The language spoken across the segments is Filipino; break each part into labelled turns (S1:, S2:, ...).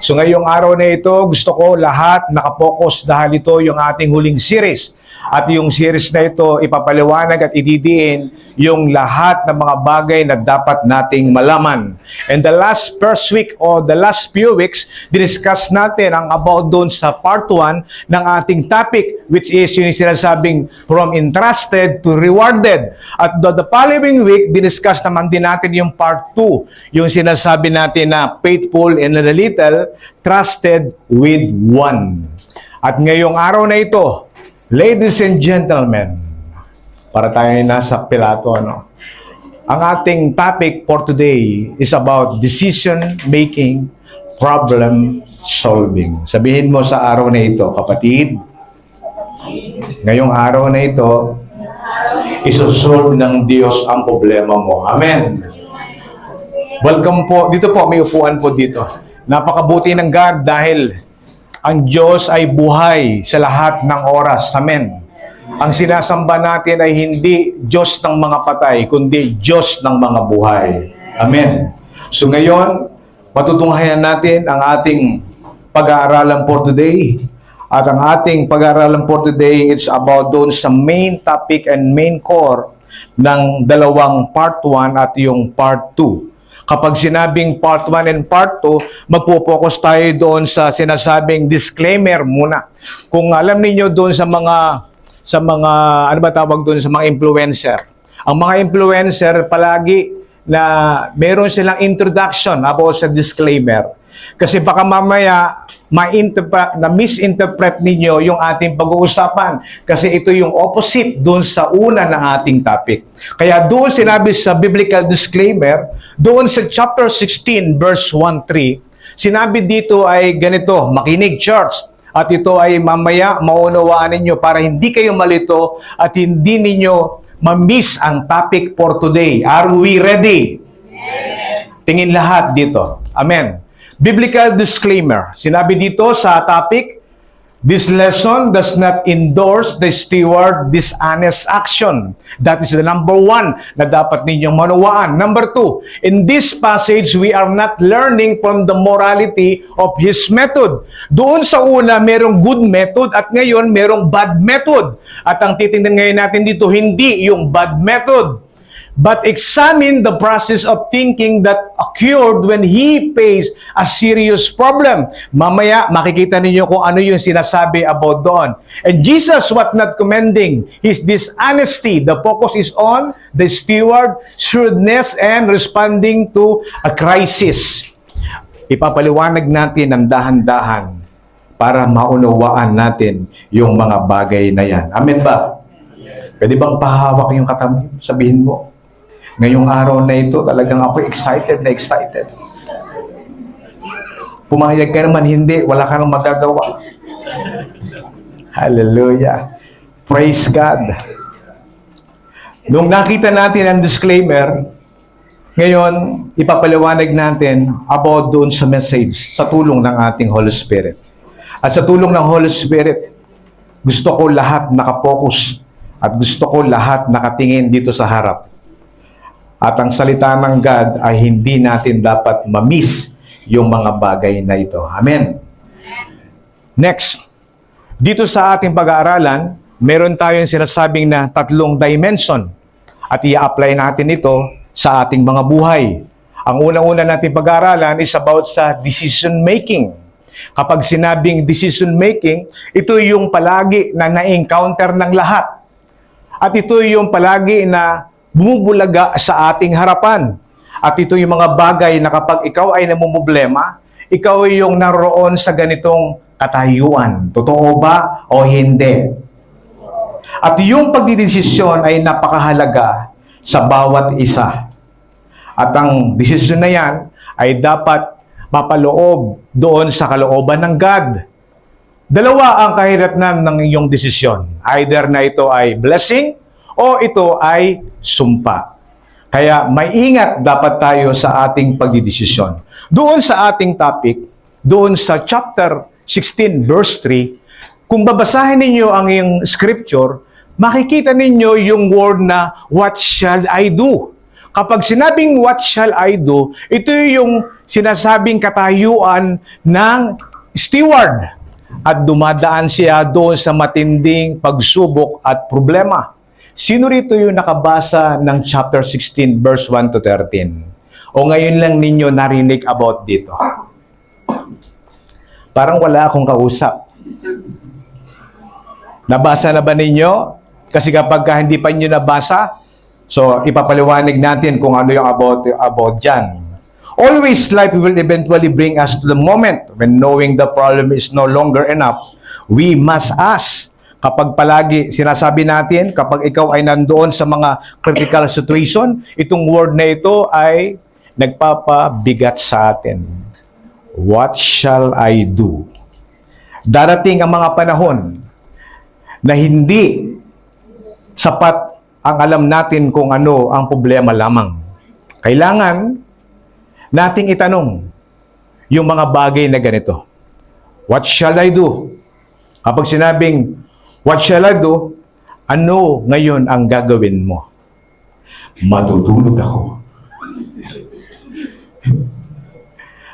S1: So ngayong araw na ito, gusto ko lahat nakapokus dahil ito yung ating huling series. At yung series na ito, ipapaliwanag at ididiin yung lahat ng mga bagay na dapat nating malaman. And the last first week o the last few weeks, diniscuss natin ang about doon sa part 1 ng ating topic, which is yung sinasabing from entrusted to rewarded. At the following week, diniscuss naman din natin yung part 2, yung sinasabi natin na faithful in a little, trusted with one. At ngayong araw na ito, ladies and gentlemen, para tayo nasa Pilato, ang ating topic for today is about decision-making, problem-solving. Sabihin mo sa araw na ito, kapatid, ngayong araw na ito, isosolve ng Diyos ang problema mo. Amen. Welcome po. Dito po, may upuan po dito. Napakabuti ng God dahil ang Diyos ay buhay sa lahat ng oras. Amen. Ang sinasamba natin ay hindi Diyos ng mga patay, kundi Diyos ng mga buhay. Amen. So ngayon, patutunghayan natin ang ating pag-aaralan for today. At ang ating pag-aaralan for today, it's about doon sa main topic and main core ng dalawang part 1 at yung part 2. Kapag sinabing part 1 and part 2, magpo-focus tayo doon sa sinasabing disclaimer muna. Kung alam niyo doon sa mga ano ba tawag doon sa mga influencer. Ang mga influencer palagi na meron silang introduction about sa disclaimer. Kasi baka mamaya misinterpret ninyo yung ating pag-uusapan kasi ito yung opposite doon sa una ng ating topic. Kaya doon sinabi sa biblical disclaimer, doon sa chapter 16 verse 1-3, sinabi dito ay ganito, makinig church, at ito ay mamaya maunawaan ninyo para hindi kayo malito at hindi ninyo ma-miss ang topic for today. Are we ready? Amen. Tingin lahat dito. Amen. Biblical disclaimer. Sinabi dito sa topic, this lesson does not endorse the steward dishonest action. That is the number 1 na dapat ninyong manawaan. Number 2, in this passage, we are not learning from the morality of his method. Doon sa una, merong good method at ngayon, merong bad method. At ang titingnan ngayon natin dito, hindi yung bad method, but examine the process of thinking that occurred when he faced a serious problem. Mamaya, makikita ninyo kung ano yung sinasabi about doon. And Jesus was not commending his dishonesty. The focus is on the steward, shrewdness, and responding to a crisis. Ipapaliwanag natin ng dahan-dahan para maunawaan natin yung mga bagay na yan. Amen ba? Pwede bang pahawak yung katabi? Sabihin mo, ngayong araw na ito, talagang ako excited na excited. Pumayag ka naman, hindi. Wala ka nang magagawa. Hallelujah. Praise God. Nung nakita natin ang disclaimer, ngayon, ipapaliwanag natin about doon sa message, sa tulong ng ating Holy Spirit. At sa tulong ng Holy Spirit, gusto ko lahat nakapokus at gusto ko lahat nakatingin dito sa harap. At ang salita ng God ay hindi natin dapat ma-miss yung mga bagay na ito. Amen. Next, dito sa ating pag-aaralan, meron tayong sinasabing na 3 dimension. At i-apply natin ito sa ating mga buhay. Ang unang-una natin pag-aaralan is about sa decision making. Kapag sinabing decision making, ito yung palagi na na-encounter ng lahat. At ito yung palagi na bumubulaga sa ating harapan. At ito yung mga bagay na kapag ikaw ay namumblema, ikaw ay yung naroon sa ganitong katayuan. Totoo ba o hindi? At yung pagdidesisyon ay napakahalaga sa bawat isa. At ang desisyon na yan ay dapat mapaloob doon sa kalooban ng God. Dalawa ang kahiratnan ng iyong desisyon. Either na ito ay blessing o ito ay sumpa. Kaya maingat dapat tayo sa ating pagdidesisyon. Doon sa ating topic, doon sa chapter 16 verse 3, kung babasahin ninyo ang iyong scripture, makikita ninyo yung word na, what shall I do? Kapag sinabing what shall I do, ito yung sinasabing katayuan ng steward. At dumadaan siya doon sa matinding pagsubok at problema. Sino rito yung nakabasa ng chapter 16, verse 1 to 13? O ngayon lang ninyo narinig about dito? Parang wala akong kausap. Nabasa na ba ninyo? Kasi kapag hindi pa nyo nabasa, so ipapaliwanag natin kung ano yung about dyan. Always life will eventually bring us to the moment when knowing the problem is no longer enough, we must ask. Kapag palagi sinasabi natin, kapag ikaw ay nandoon sa mga critical situation, itong word na ito ay nagpapabigat sa atin. What shall I do? Darating ang mga panahon na hindi sapat ang alam natin kung ano ang problema lamang. Kailangan nating itanong yung mga bagay na ganito. What shall I do? Kapag sinabing, what shall I do? Ano ngayon ang gagawin mo? Matutulog ako.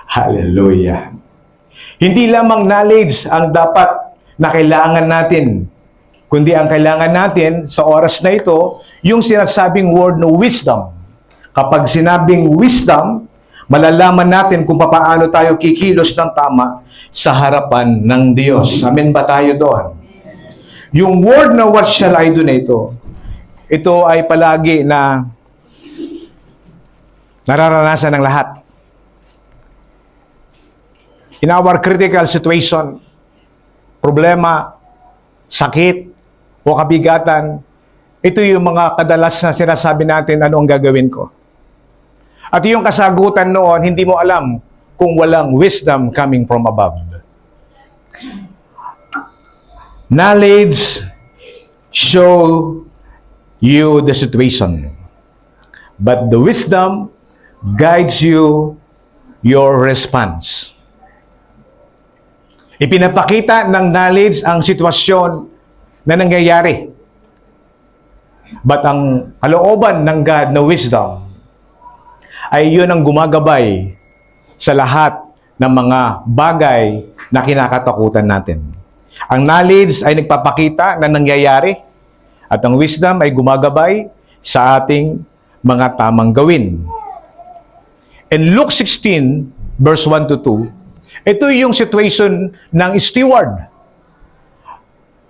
S1: Hallelujah. Hindi lamang knowledge ang dapat na kailangan natin, kundi ang kailangan natin sa oras na ito, yung sinasabing word no wisdom. Kapag sinabing wisdom, malalaman natin kung paano tayo kikilos ng tama sa harapan ng Diyos. Amen ba tayo doon? Yung word na what shall I do na ito ay palagi na nararanasan ng lahat. In our critical situation, problema, sakit, o kabigatan, ito yung mga kadalas na sinasabi natin, ano ang gagawin ko? At yung kasagutan noon, hindi mo alam kung walang wisdom coming from above. Knowledge show you the situation. But the wisdom guides you your response. Ipinapakita ng knowledge ang sitwasyon na nangyayari. But ang kalooban ng God na wisdom ay yun ang gumagabay sa lahat ng mga bagay na kinakatakutan natin. Ang knowledge ay nagpapakita na nangyayari at ang wisdom ay gumagabay sa ating mga tamang gawin. In Luke 16, verse 1 to 2, ito yung situation ng steward.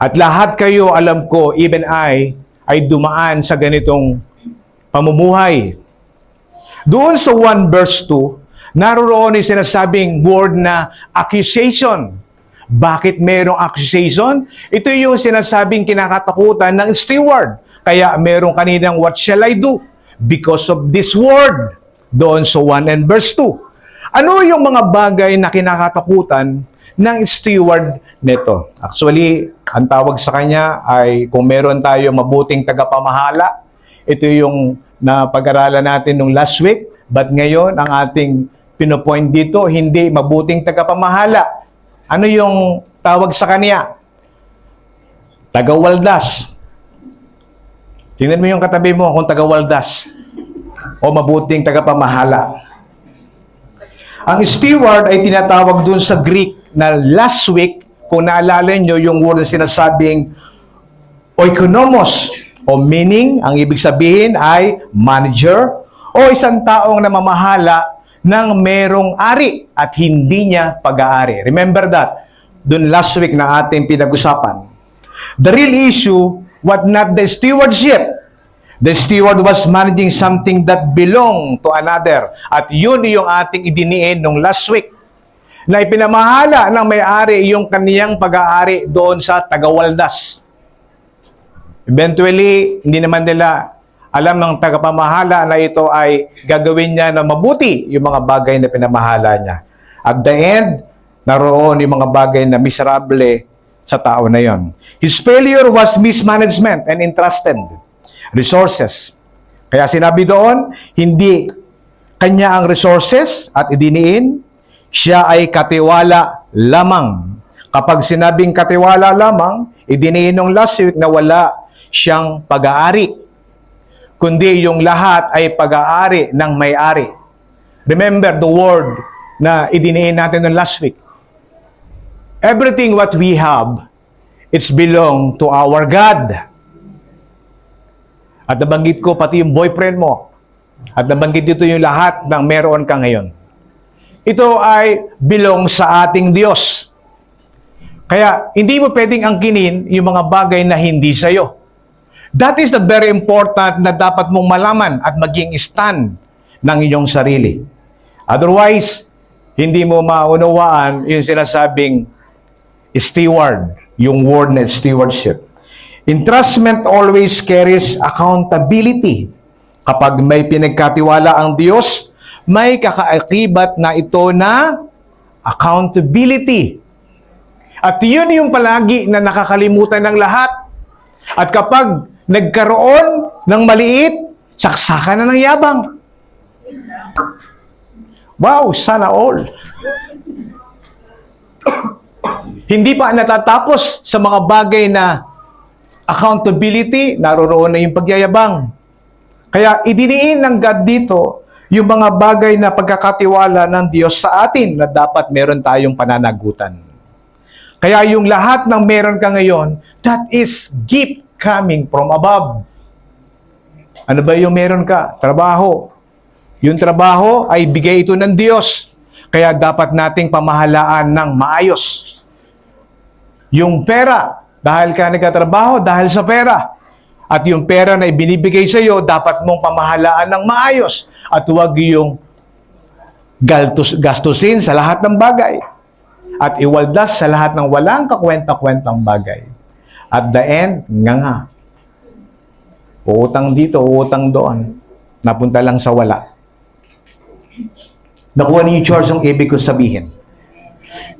S1: At lahat kayo, alam ko, even I, ay dumaan sa ganitong pamumuhay. Doon sa 1 verse 2, naroon yung sinasabing word na accusation. Bakit merong accusation? Ito yung sinasabing kinakatakutan ng steward. Kaya merong kaninang what shall I do? Because of this word. Doon sa 1 and verse 2. Ano yung mga bagay na kinakatakutan ng steward nito? Actually, ang tawag sa kanya ay kung meron tayo mabuting tagapamahala, ito yung napag-aralan natin nung last week, but ngayon ang ating pinopoint dito, hindi mabuting tagapamahala. Ano yung tawag sa kanya? Tagawaldas. Tingnan mo yung katabi mo kung tagawaldas o mabuting tagapamahala. Ang steward ay tinatawag dun sa Greek na last week, kung naalala nyo yung word na sinasabing oikonomos, o meaning, ang ibig sabihin ay manager, o isang taong namamahala ng merong ari at hindi niya pag-aari. Remember that? Dun last week na ating pinag-usapan. The real issue was not the stewardship. The steward was managing something that belonged to another. At yun yung ating idiniin nung last week. Na ipinamahala ng may-ari yung kaniyang pag-aari doon sa tagawaldas. Eventually, hindi naman nila alam ng tagapamahala na ito ay gagawin niya na mabuti yung mga bagay na pinamahala niya. At the end, naroon yung mga bagay na miserable sa tao na yon. His failure was mismanagement and entrusted resources. Kaya sinabi doon, hindi kanya ang resources at idiniin, siya ay katiwala lamang. Kapag sinabing katiwala lamang, idiniin ng last week na wala siyang pag-aari. kundi yung lahat ay pag-aari ng may-ari. Remember the word na idiniin natin noong last week. Everything what we have, it's belong to our God. At nabanggit ko pati yung boyfriend mo. At nabanggit dito yung lahat ng meron ka ngayon. Ito ay belong sa ating Diyos. Kaya hindi mo pwedeng angkinin yung mga bagay na hindi sa'yo. That is the very important na dapat mong malaman at maging stand ng inyong sarili. Otherwise, hindi mo maunawaan yung sinasabing steward, yung word na stewardship. Entrustment always carries accountability. Kapag may pinagkatiwala ang Diyos, may kakaakibat na ito na accountability. At yun yung palagi na nakakalimutan ng lahat. At kapag nagkaroon ng maliit, saksakan na ng yabang. Wow, sana all. Hindi pa natatapos sa mga bagay na accountability, naroroon na yung pagyayabang. Kaya idiniin ng God dito yung mga bagay na pagkakatiwala ng Diyos sa atin na dapat meron tayong pananagutan. Kaya yung lahat ng meron ka ngayon, that is gift coming from above. Ano ba yung meron ka? Trabaho. Yung trabaho ay bigay ito ng Diyos. Kaya dapat nating pamahalaan ng maayos. Yung pera, dahil ka nagkatrabaho, dahil sa pera. At yung pera na ibinibigay sa iyo, dapat mong pamahalaan ng maayos. At huwag yung gastusin sa lahat ng bagay. At iwaldas sa lahat ng walang kakwenta-kwentang bagay. At the end, nga. Uutang dito, uutang doon. Napunta lang sa wala. Nakuha niyo, George, ang ibig ko sabihin.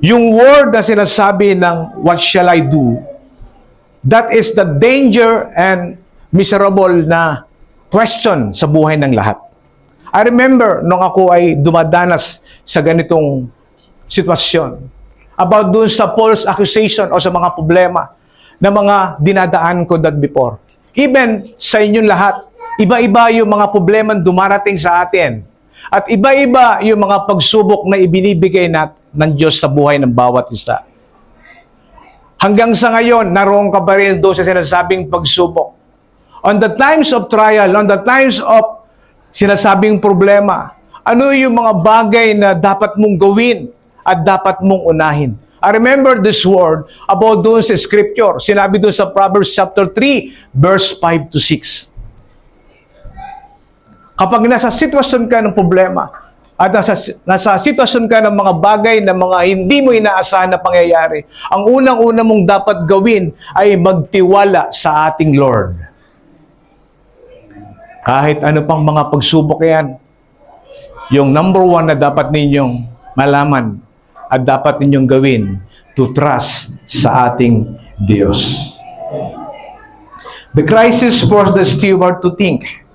S1: Yung word na sinasabi ng what shall I do, that is the danger and miserable na question sa buhay ng lahat. I remember nung ako ay dumadanas sa ganitong sitwasyon about dun sa false accusation o sa mga problema na mga dinadaan ko that before. Even sa inyong lahat, iba-iba yung mga problema dumarating sa atin. At iba-iba yung mga pagsubok na ibinibigay ng Diyos sa buhay ng bawat isa. Hanggang sa ngayon, naroon ka pa rin doon sa sinasabing pagsubok. On the times of trial, on the times of sinasabing problema, ano yung mga bagay na dapat mong gawin at dapat mong unahin? I remember this word about doon sa scripture. Sinabi doon sa Proverbs chapter 3, verse 5 to 6. Kapag nasa sitwasyon ka ng problema at nasa sitwasyon ka ng mga bagay na mga hindi mo inaasahan na pangyayari, ang unang-una mong dapat gawin ay magtiwala sa ating Lord. Kahit ano pang mga pagsubok yan, yung number one na dapat ninyong malaman at dapat ninyong gawin, to trust sa ating Diyos. The crisis forced the steward to think.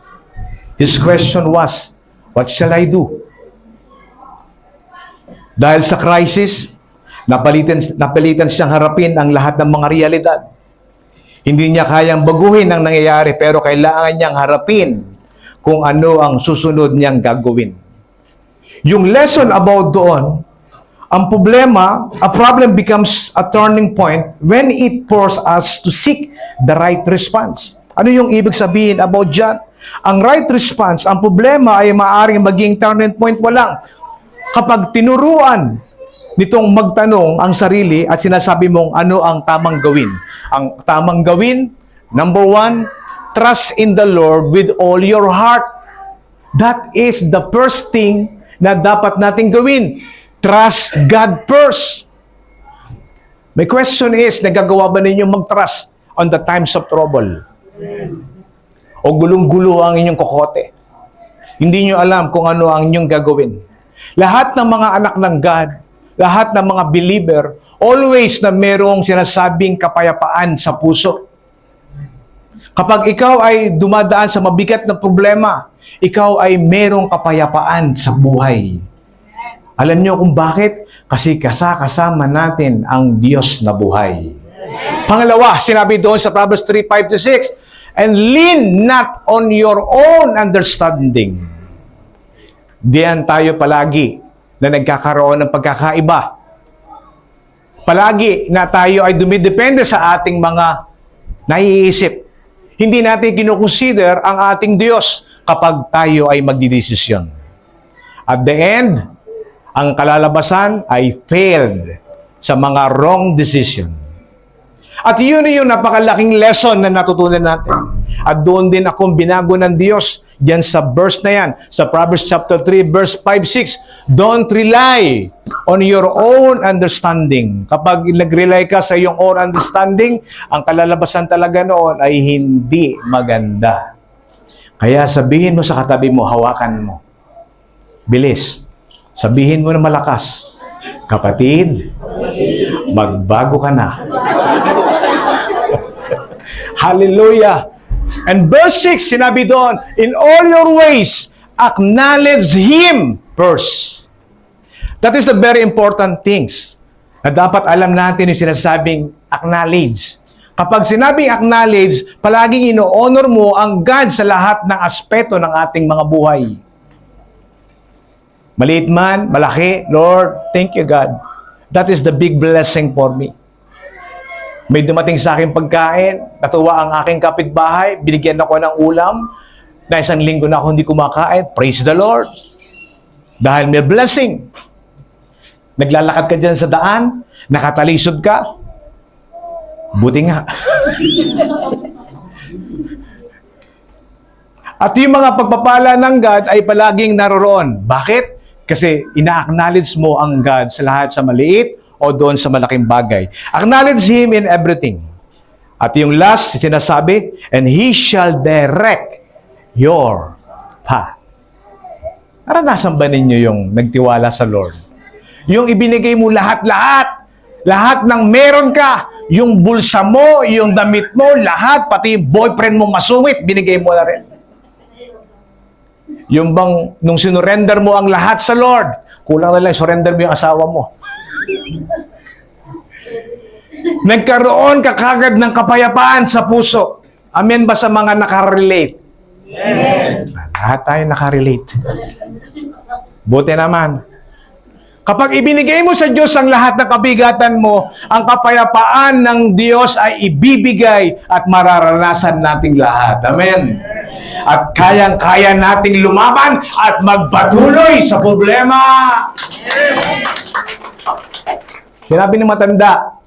S1: His question was, what shall I do? Dahil sa crisis, napalitan siyang harapin ang lahat ng mga realidad. Hindi niya kayang baguhin ang nangyayari, pero kailangan niyang harapin kung ano ang susunod niyang gagawin. Yung lesson about doon, ang problema, a problem becomes a turning point when it forces us to seek the right response. Ano yung ibig sabihin about dyan? Ang right response, ang problema ay maaaring maging turning point walang. Kapag tinuruan nitong magtanong ang sarili at sinasabi mong ano ang tamang gawin. Ang tamang gawin, number one, trust in the Lord with all your heart. That is the first thing na dapat nating gawin. Trust God first. My question is, nagagawa ba ninyo mag-trust on the times of trouble? O gulong-gulo ang inyong kokote? Hindi nyo alam kung ano ang inyong gagawin. Lahat ng mga anak ng God, lahat ng mga believer, always na merong sinasabing kapayapaan sa puso. Kapag ikaw ay dumadaan sa mabigat na problema, ikaw ay merong kapayapaan sa buhay. Alam nyo kung bakit? Kasi kasama natin ang Diyos na buhay. Pangalawa, sinabi doon sa Proverbs 3:5-6, and lean not on your own understanding. Diyan tayo palagi na nagkakaroon ng pagkakaiba. Palagi na tayo ay dumidepende sa ating mga naiisip. Hindi natin kinukonsider ang ating Diyos kapag tayo ay magdidesisyon. At the end, ang kalalabasan ay failed sa mga wrong decision. At yun yung napakalaking lesson na natutunan natin. At doon din akong binago ng Diyos diyan sa verse na yan, sa Proverbs chapter 3, verse 5-6. Don't rely on your own understanding. Kapag nag-rely ka sa iyong own understanding, ang kalalabasan talaga noon ay hindi maganda. Kaya sabihin mo sa katabi mo, hawakan mo. Bilis. Sabihin mo na malakas, kapatid, magbago ka na. Hallelujah! And verse 6, sinabi doon, in all your ways, acknowledge Him first. That is the very important things na dapat alam natin yung sinasabing acknowledge. Kapag sinabing acknowledge, palaging ino-honor mo ang God sa lahat ng aspeto ng ating mga buhay. Maliit man, malaki, Lord, thank you God. That is the big blessing for me. May dumating sa akin pagkain, natuwa ang aking kapitbahay, binigyan ako ng ulam, na isang linggo na ako hindi kumakain, praise the Lord. Dahil may blessing. Naglalakad ka dyan sa daan, nakatalisod ka, buti nga. At yung mga pagpapala ng God ay palaging naroroon. Bakit? Kasi ina-acknowledge mo ang God sa lahat sa maliit o doon sa malaking bagay. Acknowledge Him in everything. At yung last, sinasabi, and He shall direct your path. Naranasan ba ninyo yung nagtiwala sa Lord? Yung ibinigay mo lahat-lahat, lahat ng meron ka, yung bulsa mo, yung damit mo, lahat, pati yung boyfriend mo masungit, binigay mo na rin. Yung bang, nung sinurrender mo ang lahat sa Lord, kulang na lang, surrender mo yung asawa mo. Nagkaroon ka kagad ng kapayapaan sa puso. Amen ba sa mga nakarelate? Amen. Lahat tayo nakarelate. Buti naman. Kapag ibinigay mo sa Diyos ang lahat ng kabigatan mo, ang kapayapaan ng Diyos ay ibibigay at mararanasan nating lahat. Amen. At kayang-kaya nating lumaban at magpatuloy sa problema. Sinabi ng matanda,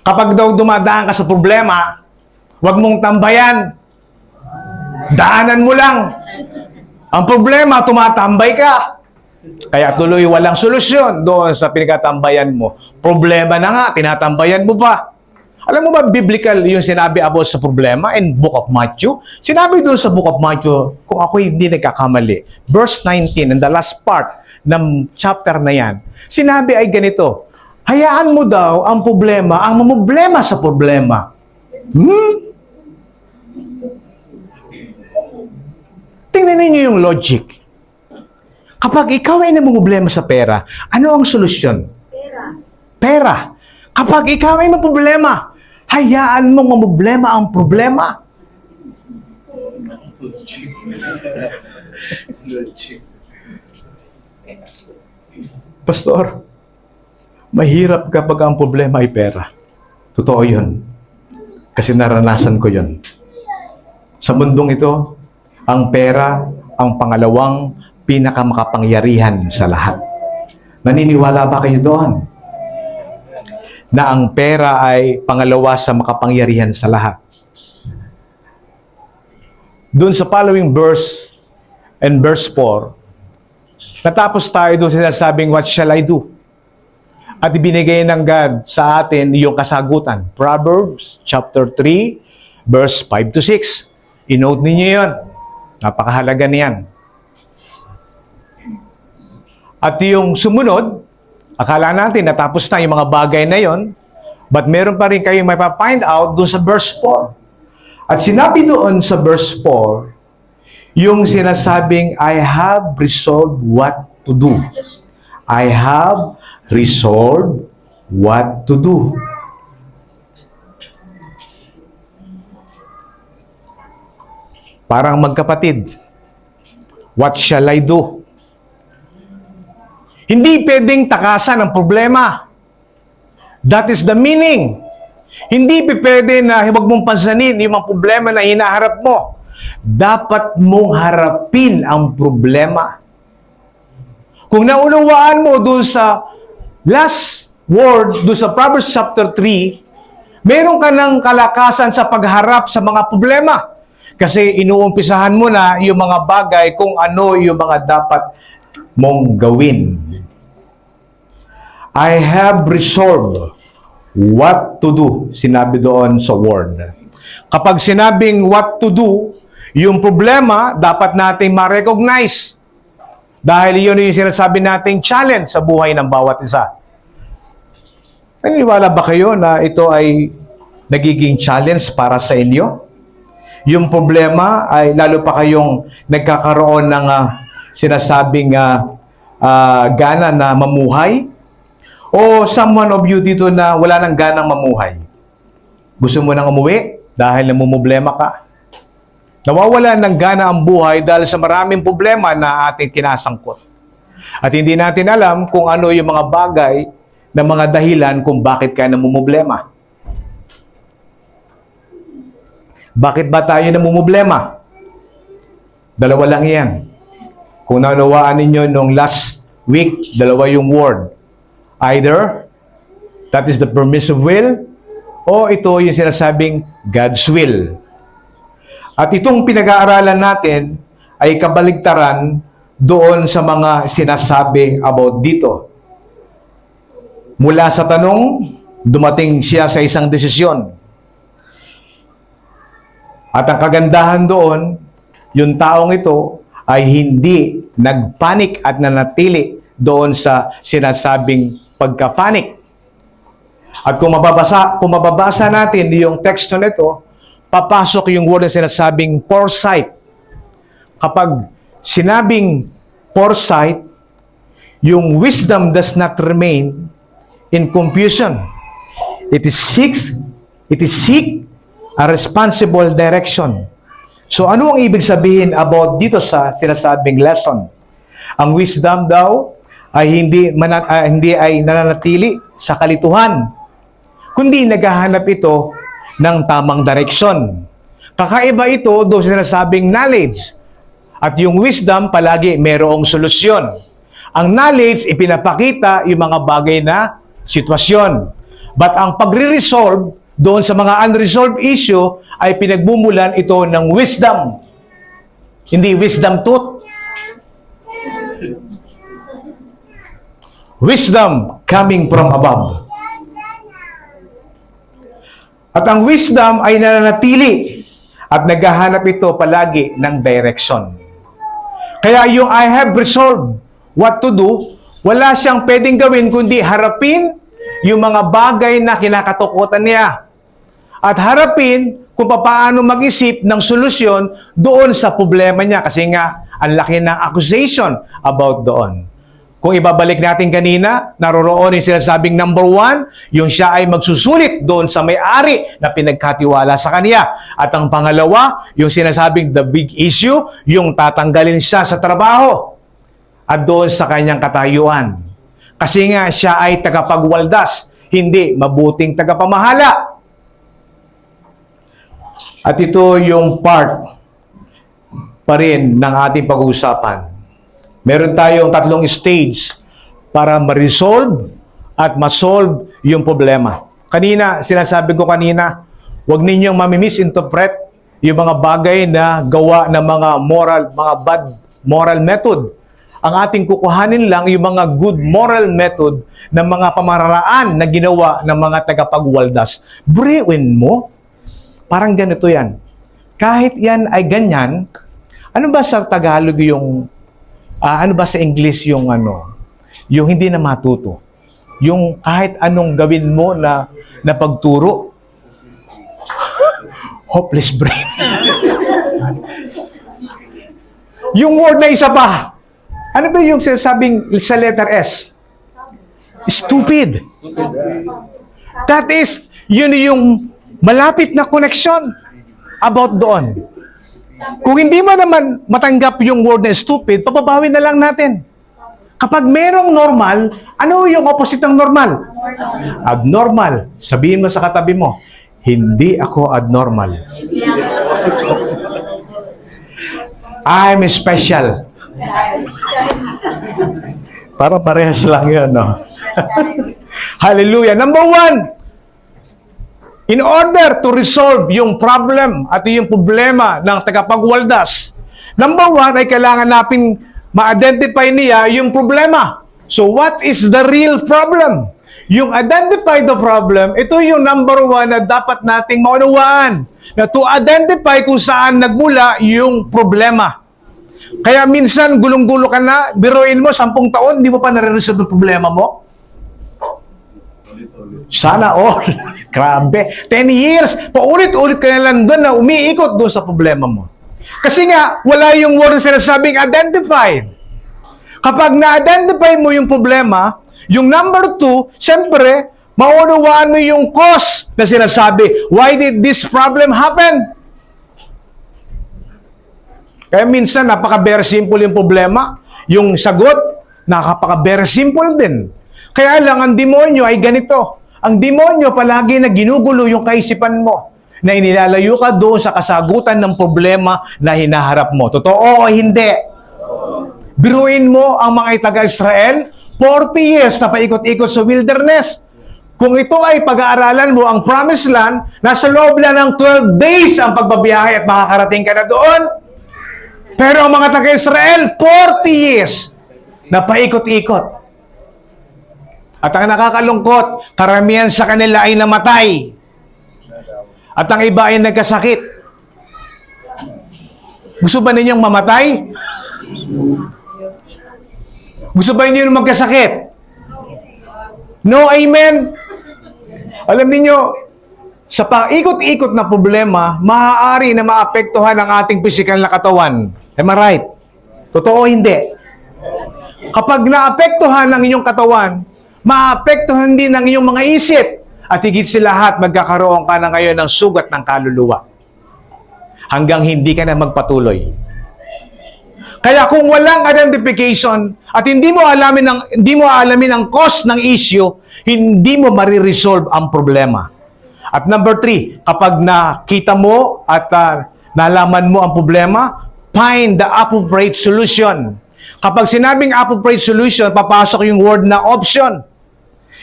S1: kapag daw dumadaan ka sa problema, huwag mong tambayan. Daanan mo lang. Ang problema, tumatambay ka. Kaya tuloy walang solusyon doon sa pinagtatambayan mo. Problema na nga, tinatambayan mo pa. Alam mo ba, biblical yung sinabi about sa problema in Book of Matthew? Sinabi doon sa Book of Matthew, kung ako hindi nagkakamali, verse 19, in the last part ng chapter na yan, sinabi ay ganito, hayaan mo daw ang problema, ang mamumblema sa problema. Tingnan ninyo yung logic. Kapag ikaw ay namumblema sa pera, ano ang solusyon? Pera. Kapag ikaw ay mamumblema, hayaan mong mamumblema ang problema. Pastor, mahirap kapag ang problema ay pera. Totoo yun. Kasi naranasan ko yun. Sa mundong ito, ang pera ang pangalawang pinakamakapangyarihan sa lahat. Naniniwala ba kayo doon? Na ang pera ay pangalawa sa makapangyarihan sa lahat. Doon sa following verse and verse 4, natapos tayo doon sa sinasabing, what shall I do? At ibinigay ng God sa atin yung kasagutan. Proverbs chapter 3, verse 5-6. I-note ninyo yun. Napakahalaga niyan. At yung sumunod, akala natin natapos na yung mga bagay na yon, but meron pa rin kayong may pa-find out doon sa verse 4. At sinabi doon sa verse 4, yung sinasabing, I have resolved what to do. I have resolved what to do. Parang magkapatid. What shall I do? Hindi pwedeng takasan ang problema. That is the meaning. Hindi pwede na huwag mong pansanin yung mga problema na hinaharap mo. Dapat mong harapin ang problema. Kung naunawaan mo doon sa last word, doon sa Proverbs chapter 3, meron ka ng kalakasan sa pagharap sa mga problema. Kasi inuumpisahan mo na yung mga bagay kung ano yung mga dapat mong gawin. I have resolved what to do, sinabi doon sa word. Kapag sinabing what to do, yung problema dapat nating ma-recognize. Dahil yun yung sinasabi nating challenge sa buhay ng bawat isa. Naniniwala ba kayo na ito ay nagiging challenge para sa inyo? Yung problema ay lalo pa kayong nagkakaroon ng sinasabing gana na mamuhay? O someone of you dito na wala nang ganang mamuhay? Gusto mo nang umuwi dahil namumblema ka? Nawawala ng gana ang buhay dahil sa maraming problema na ating kinasangkot. At hindi natin alam kung ano yung mga bagay na mga dahilan kung bakit ka namumblema. Bakit ba tayo namumblema? Dalawa lang yan. Kung naunawaan ninyo nung last week, dalawa yung word. Either, that is the permissive will, o ito yung sinasabing God's will. At itong pinag-aaralan natin ay kabaligtaran doon sa mga sinasabi about dito. Mula sa tanong, dumating siya sa isang desisyon. At ang kagandahan doon, yung taong ito ay hindi nagpanik at nanatili doon sa sinasabing pagkapanik. At kung mababasa natin yung teksto nito, papasok yung word na sinasabing foresight. Kapag sinabing foresight, yung wisdom does not remain in confusion. It is seek a responsible direction. So ano ang ibig sabihin about dito sa sinasabing lesson? Ang wisdom daw ay hindi ay nananatili sa kalituhan, kundi naghahanap ito ng tamang direksyon. Kakaiba ito doon sa sinasabing knowledge. At yung wisdom palagi mayroong solusyon. Ang knowledge ipinapakita yung mga bagay na sitwasyon. But ang pagre-resolve doon sa mga unresolved issue ay pinagmumulan ito ng wisdom. Hindi wisdom tooth. Wisdom coming from above. At ang wisdom ay nananatili at naghahanap ito palagi ng direction. Kaya yung I have resolved what to do, wala siyang pwedeng gawin kundi harapin yung mga bagay na kinakatakutan niya. At harapin kung paano mag-isip ng solusyon doon sa problema niya. Kasi nga, ang laki ng accusation about doon. Kung ibabalik natin kanina, naroroon yung sinasabing number 1, yung siya ay magsusulit doon sa may-ari na pinagkatiwala sa kanya. At ang pangalawa, yung sinasabing the big issue, yung tatanggalin siya sa trabaho at doon sa kanyang katayuan. Kasi nga siya ay tagapagwaldas, hindi mabuting tagapamahala. At ito yung part pa rin ng ating pag-uusapan. Meron tayong 3 stage para ma-resolve at ma-solve yung problema. Kanina, sinasabi ko kanina, huwag ninyong mami-misinterpret yung mga bagay na gawa ng mga bad moral method. Ang ating kukuhanin lang yung mga good moral method ng mga pamararaan na ginawa ng mga tagapagwaldas. Briwin mo, parang ganito yan. Kahit yan ay ganyan, ano ba sa Tagalog yung ano ba sa English yung yung hindi na matuto? Yung kahit anong gawin mo na pagturo. Hopeless brain. Yung word na isa pa. Ano ba yung sinasabing sa letter S? Stupid. That is, yun yung malapit na connection about doon. Kung hindi mo naman matanggap yung word na stupid, pababawi na lang natin. Kapag merong normal, ano yung opposite ng normal? Abnormal. Sabihin mo sa katabi mo, hindi ako abnormal. I'm special. Para parehas lang yun, no? Hallelujah. Number one, in order to resolve yung problem at yung problema ng tagapagwaldas, number one ay kailangan natin ma-identify niya yung problema. So what is the real problem? Yung identify the problem, ito yung number one na dapat nating maunawaan. Na to identify kung saan nagmula yung problema. Kaya minsan gulong-gulo ka na, biruin mo 10 taon, di mo pa nare-resolve yung problema mo. Sana all. Grabe. 10 years. Paulit-ulit ka na lang doon na umiikot doon sa problema mo. Kasi nga, wala yung word na sinasabing identified. Kapag na-identify mo yung problema, yung number 2, siyempre, maunawaan mo yung cause na sinasabi. Why did this problem happen? Kaya minsan, napaka-very simple yung problema. Yung sagot, napaka-very simple din. Kaya lang, ang demonyo ay ganito. Ang demonyo palagi na ginugulo yung kaisipan mo na inilalayo ka doon sa kasagutan ng problema na hinaharap mo. Totoo o hindi? Biruin mo ang mga taga-Israel, 40 years na paikot-ikot sa wilderness. Kung ito ay pag-aaralan mo ang promised land, nasa loob lang ng 12 days ang pagbabiyahe at makakarating ka na doon. Pero ang mga taga-Israel, 40 years na paikot-ikot. At ang nakakalungkot, karamihan sa kanila ay namatay. At ang iba ay nagkasakit. Gusto ba ninyong mamatay? Gusto ba ninyong magkasakit? No, amen? Alam niyo, sa paikot-ikot na problema, maaari na maapektuhan ang ating pisikal na katawan. Am I right? Totoo o hindi? Kapag naapektuhan ang inyong katawan, maapektuhan din ang iyong mga isip. At higit sa lahat, magkakaroon ka na ngayon ng sugat ng kaluluwa. Hanggang hindi ka na magpatuloy. Kaya kung walang identification at hindi mo alamin ang cause ng issue, hindi mo mariresolve ang problema. At number 3, kapag nakita mo at nalaman mo ang problema, find the appropriate solution. Kapag sinabing appropriate solution, papasok yung word na option.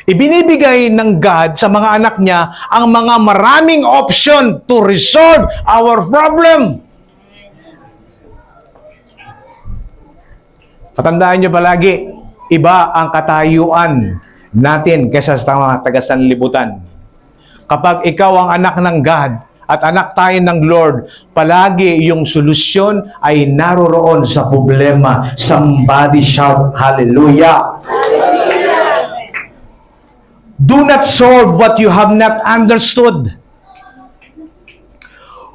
S1: Ibinibigay ng God sa mga anak niya ang mga maraming option to resolve our problem. Patandaan nyo palagi, iba ang katayuan natin kaysa sa mga taga-sanlibutan. Kapag ikaw ang anak ng God at anak tayo ng Lord, palagi yung solusyon ay naroroon sa problema. Somebody shout, hallelujah! Do not solve what you have not understood.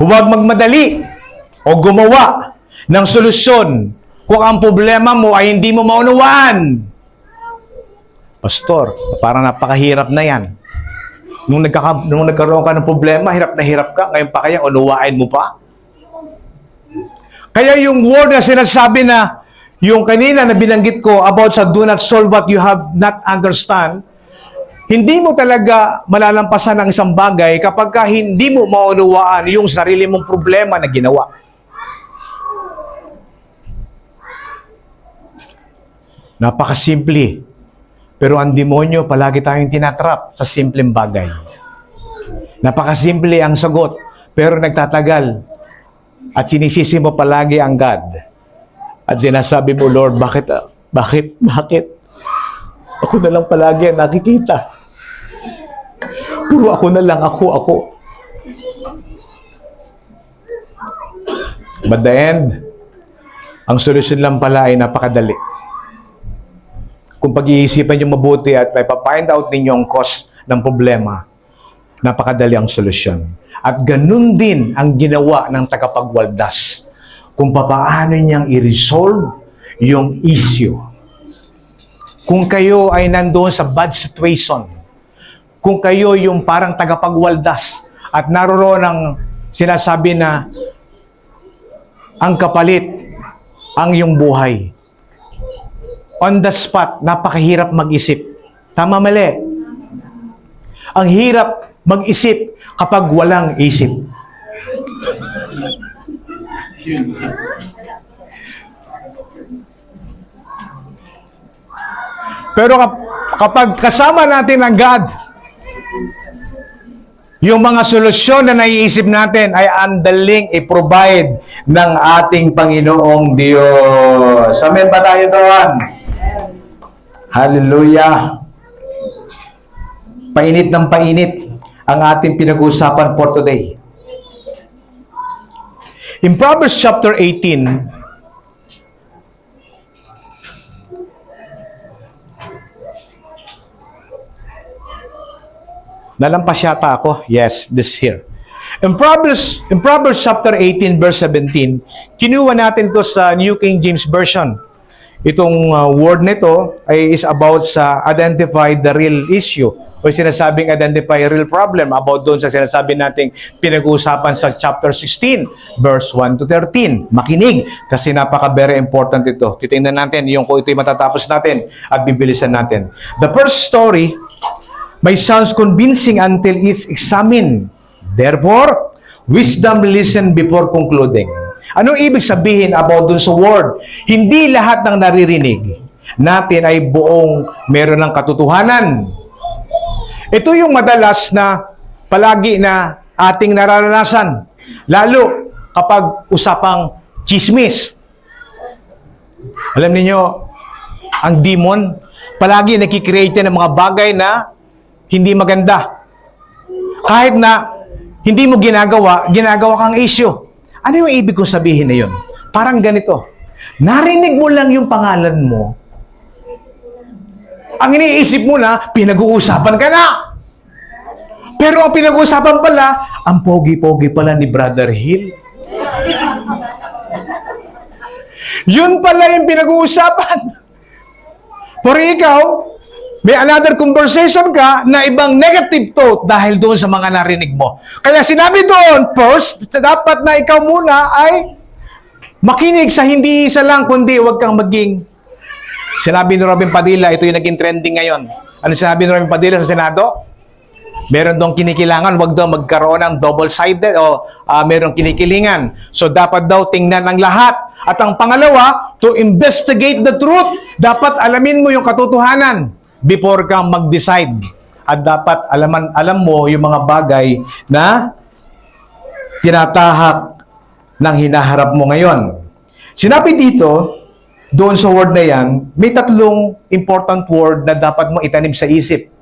S1: Huwag magmadali o gumawa ng solusyon kung ang problema mo ay hindi mo maunawaan. Pastor, parang napakahirap na yan. Nung nagkaroon ka ng problema, hirap na hirap ka, ngayon pa kaya unawain mo pa? Kaya yung word na sinasabi na, yung kanina na binanggit ko about sa do not solve what you have not understand, hindi mo talaga malalampasan ang isang bagay kapag hindi mo maunawaan yung sarili mong problema na ginawa. Napakasimple. Pero ang demonyo, palagi tayong tinatrap sa simpleng bagay. Napakasimple ang sagot, pero nagtatagal. At sinisisi mo palagi ang God. At sinasabi mo, Lord, bakit? Ako na lang palagi ang nakikita. Puro ako na lang, ako. But the end, ang solusyon lang pala ay napakadali. Kung pag-iisipan nyo mabuti at may pa-find out ninyo ang cause ng problema, napakadali ang solusyon. At ganun din ang ginawa ng tagapagwaldas kung paano niyang i-resolve yung issue. Kung kayo ay nandoon sa bad situation, kung kayo yung parang tagapagwaldas at naroroon ang sinasabi na ang kapalit, ang iyong buhay. On the spot, napakahirap mag-isip. Tama, mali. Ang hirap mag-isip kapag walang isip. Pero kapag kasama natin ang God, yung mga solusyon na naiisip natin ay andaling i-provide ng ating Panginoong Diyos. Amen ba tayo doon? Hallelujah! Painit ng painit ang ating pinag-uusapan for today. In Proverbs chapter 18, nalampas yata ako. Yes, this here. In Proverbs chapter 18, verse 17, kinuha natin ito sa New King James Version. Itong word nito is about sa identify the real issue o sinasabing identify real problem about doon sa sinasabi nating pinag-uusapan sa chapter 16, verse 1 to 13. Makinig kasi napaka-very important ito. Titingnan natin yung kung ito'y matatapos natin at bibilisan natin. The first story may sounds convincing until it's examined. Therefore, wisdom listen before concluding. Anong ibig sabihin about dun sa word? Hindi lahat ng naririnig natin ay buong meron ng katotohanan. Ito yung madalas na palagi na ating nararanasan. Lalo kapag usapang chismis. Alam niyo, ang demon, palagi nakikreate ng mga bagay na hindi maganda. Kahit na hindi mo ginagawa kang issue. Ano yung ibig kong sabihin na yun? Parang ganito. Narinig mo lang yung pangalan mo. Ang iniisip mo na, pinag-uusapan ka na. Pero ang pinag-uusapan pala, ang pogi-pogi pala ni Brother Hill. Yun pala yung pinag-uusapan. Pero ikaw, may another conversation ka na ibang negative thought dahil doon sa mga narinig mo. Kaya sinabi doon, first, dapat na ikaw muna ay makinig sa hindi isa lang, kundi huwag kang maging. Sinabi ni Robin Padilla, ito yung naging trending ngayon. Ano sinabi ni Robin Padilla sa Senado? Meron doon kinikilangan, huwag daw magkaroon ng double-sided o merong kinikilingan. So dapat daw tingnan ang lahat. At ang pangalawa, to investigate the truth. Dapat alamin mo yung katotohanan before kang mag-decide. At dapat alam mo yung mga bagay na tinatahak ng hinaharap mo ngayon. Sinabi dito, doon sa word na yan, may tatlong important word na dapat mo itanim sa isip.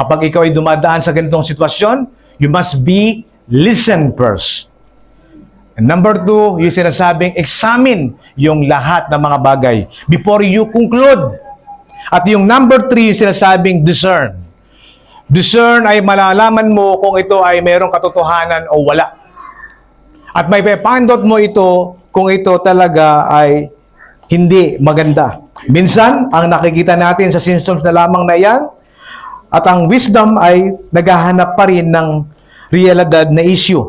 S1: Kapag ikaw ay dumadaan sa ganitong sitwasyon, you must be listen first. And number 2, yung sinasabing examine yung lahat ng mga bagay before you conclude. At yung number 3, yung sinasabing discern. Discern ay malalaman mo kung ito ay mayroong katotohanan o wala. At may pepandot mo ito kung ito talaga ay hindi maganda. Minsan, ang nakikita natin sa symptoms na lamang na yan, at ang wisdom ay naghahanap pa rin ng realidad na issue.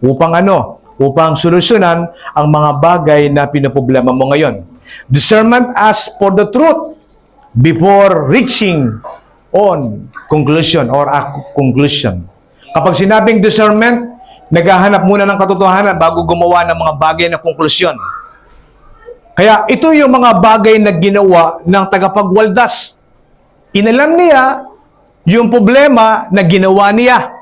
S1: Upang ano? Upang solusyonan ang mga bagay na pinoproblema mo ngayon. Discernment asks for the truth before reaching on conclusion or a conclusion. Kapag sinabing discernment, naghahanap muna ng katotohanan bago gumawa ng mga bagay na konklusyon. Kaya ito yung mga bagay na ginawa ng tagapagwaldas. Inalam niya yung problema na ginawa niya.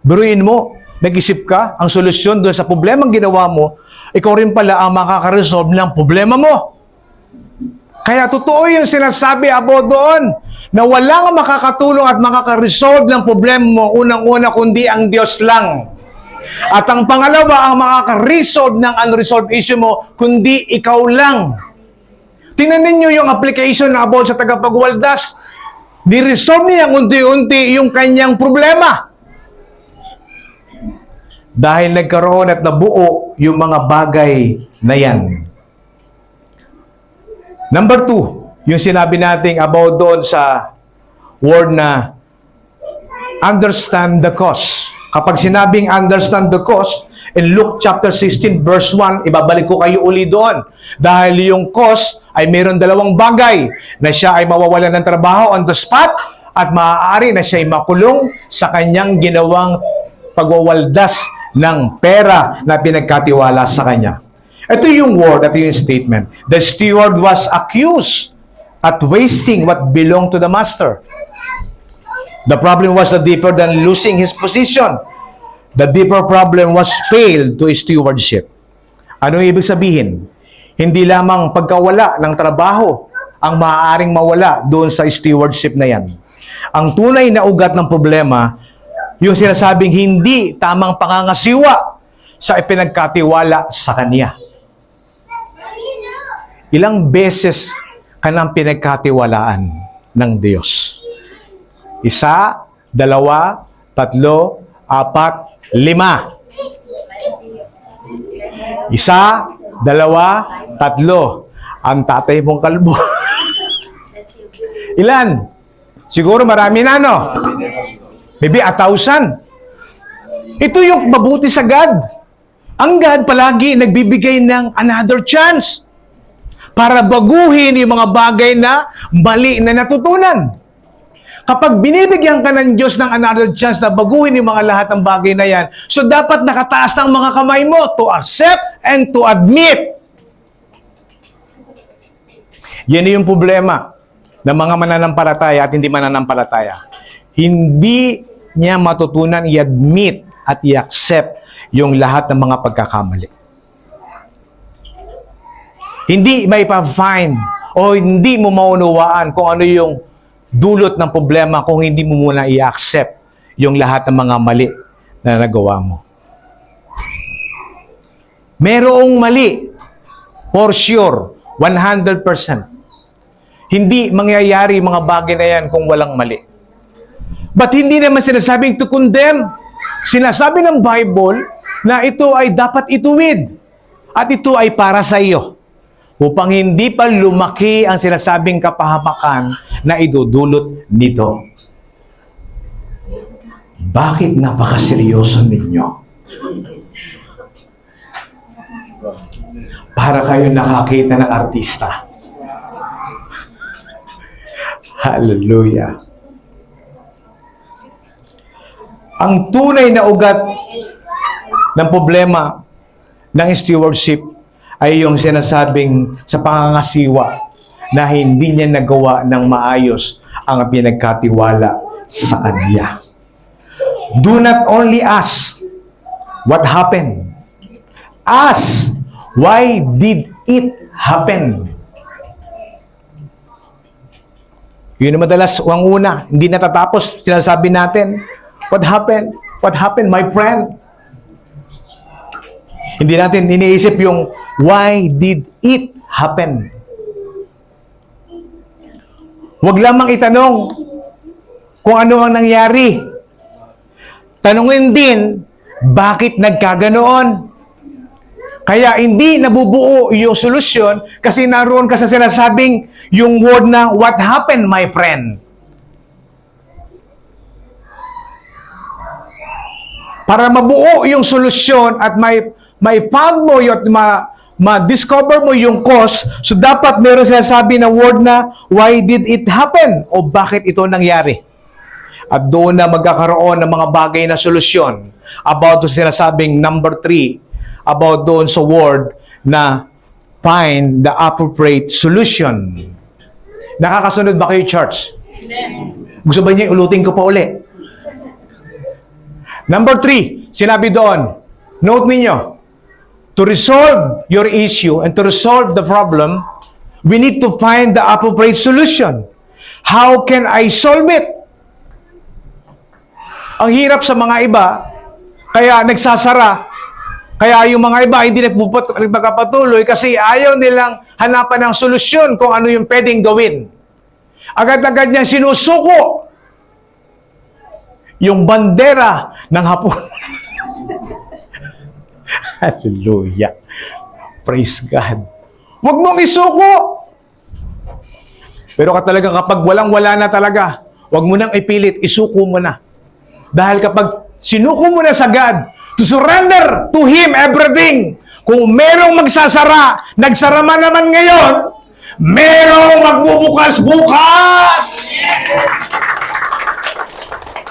S1: Biruin mo, nag-isip ka, ang solusyon doon sa problemang ginawa mo, ikaw rin pala ang makaka-resolve ng problema mo. Kaya totoo yung sinasabi about doon na walang makakatulong at makaka-resolve ng problema mo unang-una kundi ang Diyos lang. At ang pangalawa, ang makaka-resolve ng unresolved issue mo kundi ikaw lang. Tingnan ninyo yung application na about sa tagapagwaldas. Ni-resolve niya unti-unti yung kanyang problema. Dahil nagkaroon at nabuo yung mga bagay na yan. Number 2, yung sinabi natin about doon sa word na understand the cause. Kapag sinabing understand the cause, In Luke chapter 16 verse 1, ibabalik ko kayo uli doon. Dahil yung cause ay mayroon dalawang bagay na siya ay mawawalan ng trabaho on the spot at maaari na siya ay makulong sa kanyang ginawang pagwawaldas ng pera na pinagkatiwala sa kanya. Ito yung word, ito yung statement. The steward was accused at wasting what belonged to the master. The problem was the deeper than losing his position. The deeper problem was failed to his stewardship. Ano ibig sabihin? Hindi lamang pagkawala ng trabaho ang maaaring mawala doon sa stewardship na yan. Ang tunay na ugat ng problema, yung sinasabing hindi tamang pangangasiwa sa ipinagkatiwala sa kanya. Ilang beses ka nang pinagkatiwalaan ng Diyos? 1, 2, 3, 4, 5. 1, 2, 3, 4. Ang tatay mong kalbo. Ilan? Siguro marami na, no? Maybe 1,000. Ito yung mabuti sa God. Ang God palagi nagbibigay ng another chance para baguhin yung mga bagay na mali na natutunan. Kapag binibigyan ka ng Diyos ng another chance na baguhin yung mga lahat ng bagay na yan, so dapat nakataas ng mga kamay mo to accept and to admit. Yan yung problema ng mga mananampalataya at hindi mananampalataya. Hindi niya matutunan i-admit at i-accept yung lahat ng mga pagkakamali. Hindi may pa-find o hindi mo maunawaan kung ano yung dulot ng problema kung hindi mo muna i-accept yung lahat ng mga mali na nagawa mo. Merong mali, for sure, 100%. Hindi mangyayari mga bagay na yan kung walang mali. But hindi naman sinasabing to condemn. Sinasabi ng Bible na ito ay dapat ituwid at ito ay para sa iyo upang hindi pa lumaki ang sinasabing kapahamakan na idudulot nito. Bakit napakaseryoso ninyo? Para kayo nakakita ng artista. Hallelujah. Ang tunay na ugat ng problema ng stewardship ay yung sinasabing sa pangangasiwa na hindi niya nagawa ng maayos ang pinagkatiwala sa kanya. Do not only ask what happened. Ask, why did it happen? Yun ang madalas ang una, hindi natatapos, sinasabi natin, what happened? What happened, my friend? Hindi natin iniisip yung, why did it happen? Huwag lamang itanong kung ano ang nangyari. Tanungin din, bakit nagkaganoon? Kaya hindi nabubuo yung solusyon kasi naroon ka sa sinasabing yung word na, what happened, my friend? Para mabuo yung solusyon at may found mo at ma-discover mo yung cause, so dapat meron sinasabi na word na, why did it happen? O bakit ito nangyari? At doon na magkakaroon ng mga bagay na solusyon about the sinasabing number 3, about doon sa word na find the appropriate solution. Nakakasunod ba kayo, church? Gusto ba niyo ulutin ko pa uli? Number 3, sinabi doon, note ninyo, to resolve your issue and to resolve the problem, we need to find the appropriate solution. How can I solve it? Ang hirap sa mga iba, kaya nagsasara, kaya yung mga iba hindi nagpapatuloy kasi ayaw nilang hanapan ng solusyon kung ano yung pwedeng gawin. Agad-agad niyang sinusuko yung bandera ng Hapon. Hallelujah. Praise God. Huwag mong isuko. Pero kapag walang-wala na talaga, huwag mo nang ipilit, isuko mo na. Dahil kapag sinuko mo na sa God, To surrender to Him everything. Kung merong magsasara, nagsara man naman ngayon, merong magbubukas-bukas!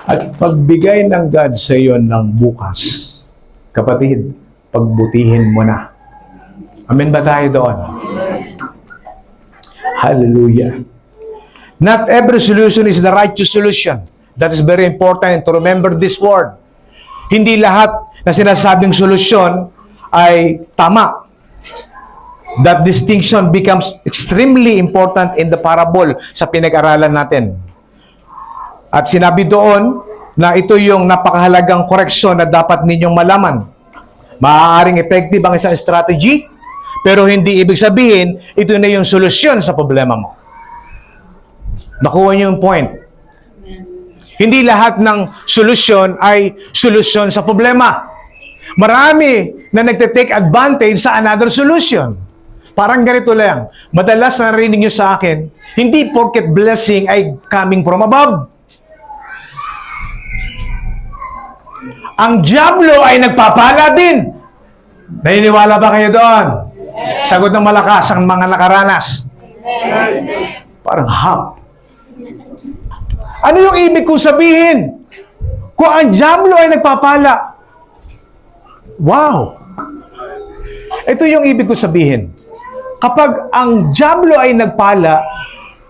S1: At pagbigay ng God sa iyo ng bukas, kapatid, pagbutihin mo na. Amen ba tayo doon? Hallelujah. Not every solution is the righteous solution. That is very important to remember this word. Hindi lahat na sinasabing solusyon ay tama. That distinction becomes extremely important in the parable sa pinag-aralan natin. At sinabi doon na ito yung napakahalagang koreksyon na dapat ninyong malaman. Maaaring effective ang isang strategy, pero hindi ibig sabihin ito na yung solusyon sa problema mo. Nakuha niyo yung point. Hindi lahat ng solusyon ay solusyon sa problema. Marami na nagte-take advantage sa another solution. Parang ganito lang. Madalas narinig nyo sa akin, hindi porket blessing ay coming from above. Ang diablo ay nagpapala din. Naniniwala ba kayo doon? Sagot ng malakas ang mga nakaranas. Parang hap. Ano yung ibig kong sabihin? Kung ang diablo ay nagpapala, wow! Ito yung ibig kong sabihin. Kapag ang diablo ay nagpala,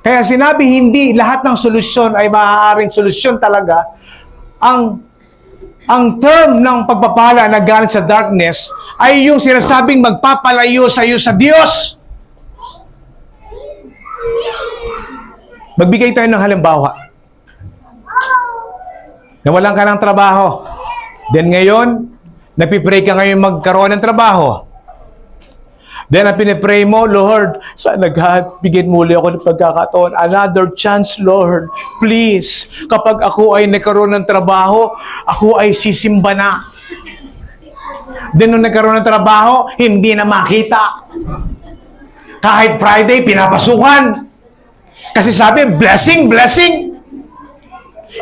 S1: kaya sinabi hindi lahat ng solusyon ay maaaring solusyon talaga, ang term ng pagpapala na galing sa darkness ay yung sinasabing magpapalayo sa iyo sa Diyos. Magbigay tayo ng halimbawa. Nawalan ka ng trabaho. Then ngayon, nagpipray ka ngayon magkaroon ng trabaho. Then, ang pinipray mo, Lord, sana God, bigyan muli ako ng pagkakataon. Another chance, Lord. Please, kapag ako ay nagkaroon ng trabaho, ako ay sisimba na. Then, nung nagkaroon ng trabaho, hindi na makita. Kahit Friday, pinapasukan. Kasi sabi, blessing, blessing.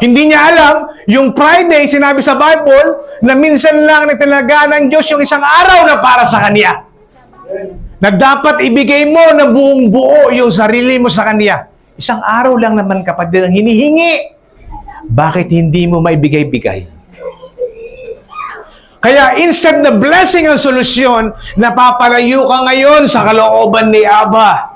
S1: Hindi niya alam, yung Friday, sinabi sa Bible, na minsan lang nagtalaga ng Diyos yung isang araw na para sa Kanya. Na dapat ibigay mo na buong buo yung sarili mo sa Kanya. Isang araw lang naman, kapatid, ang hinihingi. Bakit hindi mo maibigay-bigay? Kaya instead na blessing ang solusyon, napapalayo ka ngayon sa kalooban ni Abba.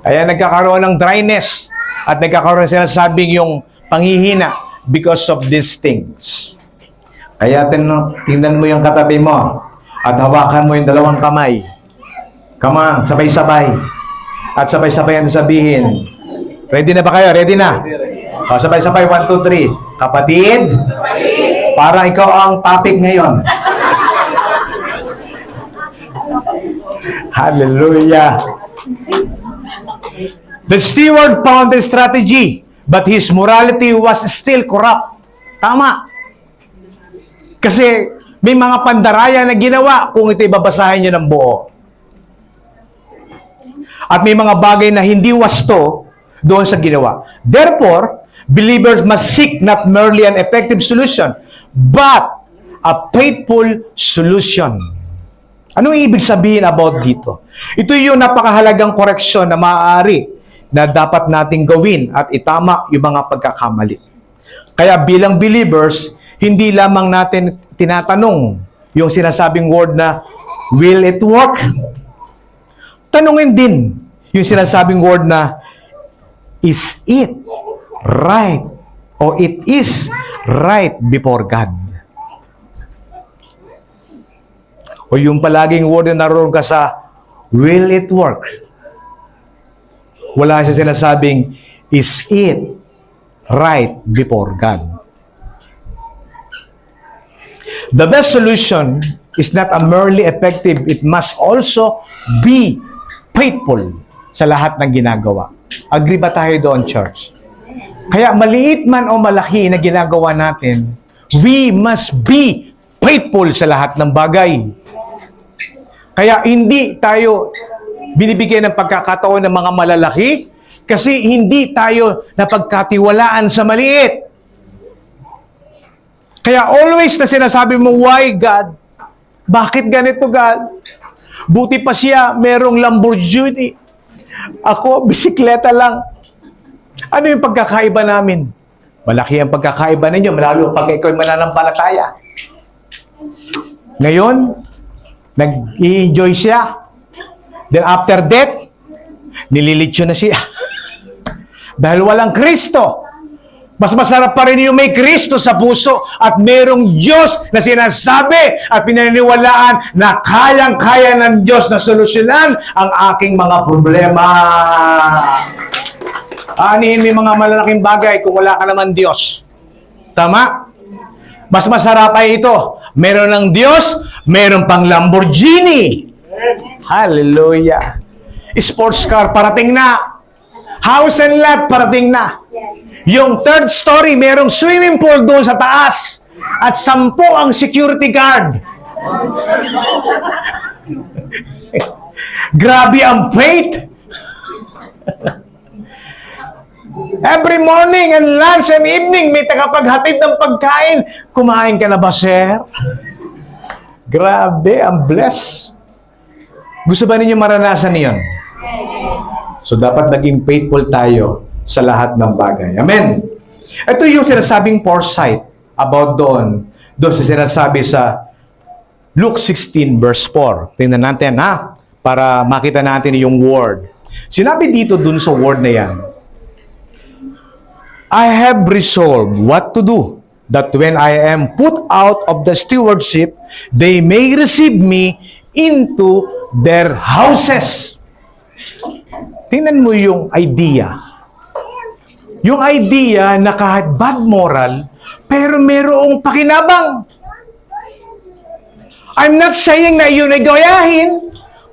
S1: Kaya nagkakaroon ng dryness at nagkakaroon sila sabing yung panghihina because of these things. Kaya tingnan mo yung katabi mo at hawakan mo yung dalawang kamay. Come on, sabay-sabay. At sabay-sabay ang sabihin. Ready na ba kayo? Ready na? O, sabay-sabay, 1, 2, 3. Kapatid, parang ikaw ang topic ngayon. Hallelujah. The steward found a strategy, but his morality was still corrupt. Tama. Kasi may mga pandaraya na ginawa kung ito'y babasahin nyo ng buo. At may mga bagay na hindi wasto doon sa ginawa. Therefore, believers must seek not merely an effective solution, but a faithful solution. Anong ibig sabihin about dito? Ito yung napakahalagang koreksyon na maaari na dapat nating gawin at itama yung mga pagkakamali. Kaya bilang believers, hindi lamang natin tinatanong yung sinasabing word na, will it work? Tanungin din yung sinasabing word na, is it right? O it is right before God? O yung palaging word na naroon ka sa, will it work? Wala siya sinasabing, is it right before God? The best solution is not a merely effective, it must also be faithful sa lahat ng ginagawa. Agree ba tayo doon, church? Kaya maliit man o malaki na ginagawa natin, we must be faithful sa lahat ng bagay. Kaya hindi tayo binibigyan ng pagkakataon ng mga malalaki kasi hindi tayo napagkatiwalaan sa maliit. Kaya always na sinasabi mo, why God? Bakit ganito God? Buti pa siya, merong Lamborghini. Ako, bisikleta lang. Ano yung pagkakaiba namin? Malaki ang pagkakaiba ninyo, lalo pag ikaw ay mananampalataya. Ngayon, nag-i-enjoy siya. Then after death, nililitsyo na siya. Dahil walang Kristo. Mas masarap pa rin yung may Kristo sa puso at merong Diyos na sinasabi at pinaniniwalaan na kayang-kaya ng Diyos na solusyonan ang aking mga problema. Aanihin mo yung mga malalaking bagay kung wala ka naman Diyos. Tama? Mas masarap ay ito. Meron ng Diyos, meron pang Lamborghini. Hallelujah. Sports car, parating na. House and lot, parating na. Yung third story, merong swimming pool doon sa taas. At 10 ang security guard. Grabe ang faith. Every morning and lunch and evening, may tagapaghatid ng pagkain. Kumain ka na ba, sir? Grabe, ang bless. Gusto ba ninyo maranasan niyon? So, dapat naging faithful tayo sa lahat ng bagay. Amen? Ito yung sinasabing foresight about doon sa sinasabi sa Luke 16 verse 4. Tingnan natin, ha? Para makita natin yung word. Sinabi dito dun sa word na yan, I have resolved what to do, that when I am put out of the stewardship, they may receive me into their houses. Tingnan mo yung idea. Yung idea na kahit bad moral, pero merong pakinabang. I'm not saying na yun ay gayahin.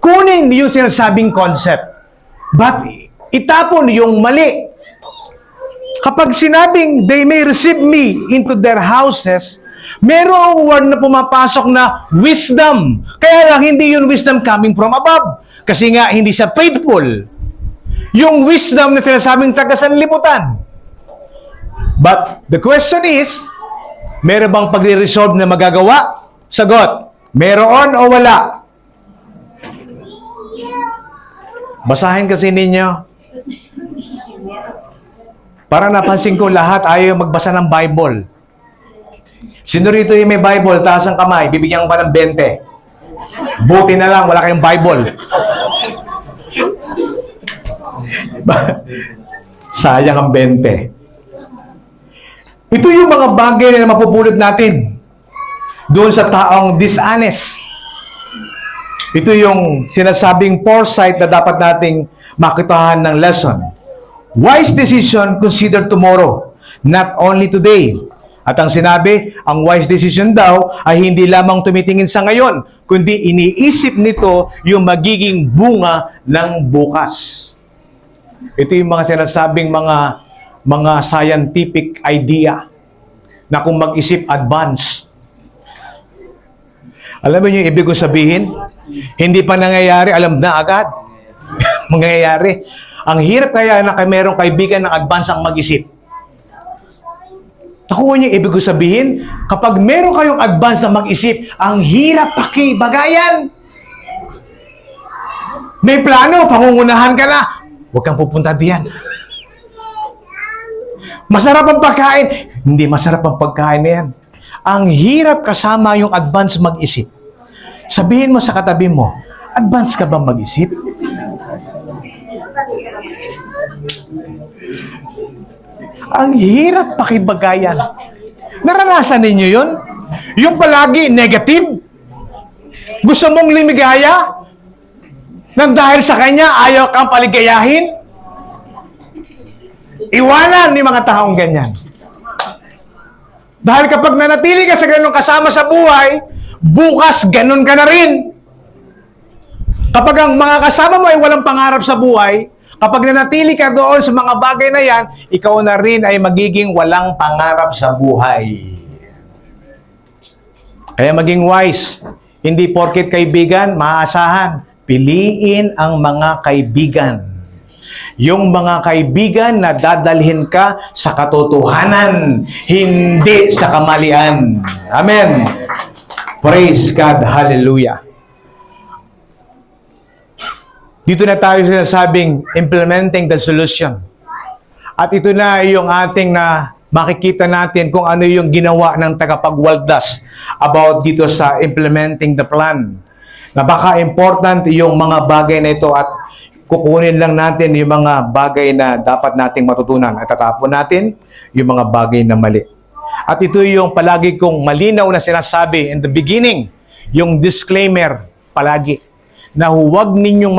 S1: Kunin yung sinasabing concept. But itapon yung mali. Kapag sinabing, they may receive me into their houses, merong word na pumapasok na wisdom. Kaya lang, hindi yun wisdom coming from above. Kasi nga, hindi siya faithful. Yung wisdom na sinasabing taga-sanlibutan. But the question is, meron bang pagre-resolve na magagawa? Sagot, meron o wala? Basahin kasi ninyo. Para napansin ko lahat ayaw magbasa ng Bible. Sino rito yung may Bible, taas ang kamay, bibigyan ko pa ng 20. Buti na lang, wala kayong Bible. Sayang ang 20. Ito yung mga bagay na mapupulot natin doon sa taong dishonest. Ito yung sinasabing foresight na dapat nating makitahan ng lesson. Wise decision consider tomorrow, not only today. At ang sinabi, ang wise decision daw ay hindi lamang tumitingin sa ngayon, kundi iniisip nito yung magiging bunga ng bukas. Ito yung mga sinasabing mga scientific idea na kung mag-isip advance. Alam mo yung ibig ko sabihin? Hindi pa nangyayari, alam na agad. Mangyayari. Ang hirap kaya na merong kaibigan ng advance ang mag-isip. Nakuha niyo ibig ko sabihin? Kapag meron kayong advance na mag-isip, ang hirap pakibagayan. May plano, pangungunahan ka na. Huwag kang pupunta diyan. Masarap ang pagkain. Hindi masarap ang pagkain na yan. Ang hirap kasama yung advance mag-isip. Sabihin mo sa katabi mo, advance ka ba mag-isip? Ang hirap pakibagayan. Naranasan ninyo yun? Yung palagi negative? Gusto mong limigaya? Nang dahil sa kanya, ayaw kang paligayahin? Iwanan ni mga taong ganyan. Dahil kapag nanatili ka sa ganun kasama sa buhay, bukas ganun ka na rin. Kapag ang mga kasama mo ay walang pangarap sa buhay, kapag nanatili ka doon sa mga bagay na yan, ikaw na rin ay magiging walang pangarap sa buhay. Kaya maging wise. Hindi porket kaibigan, maaasahan. Piliin ang mga kaibigan Yung mga kaibigan na dadalhin ka sa katotohanan, hindi sa kamalian. Amen. Praise God. Hallelujah. Dito na tayo sinasabing implementing the solution. At ito na yung ating na makikita natin kung ano yung ginawa ng tagapagwaldas about dito sa implementing the plan. Na baka important yung mga bagay na ito at kukunin lang natin yung mga bagay na dapat nating matutunan at tatapon natin yung mga bagay na mali. At ito yung palagi kong malinaw na sinasabi in the beginning, yung disclaimer palagi, na huwag ninyong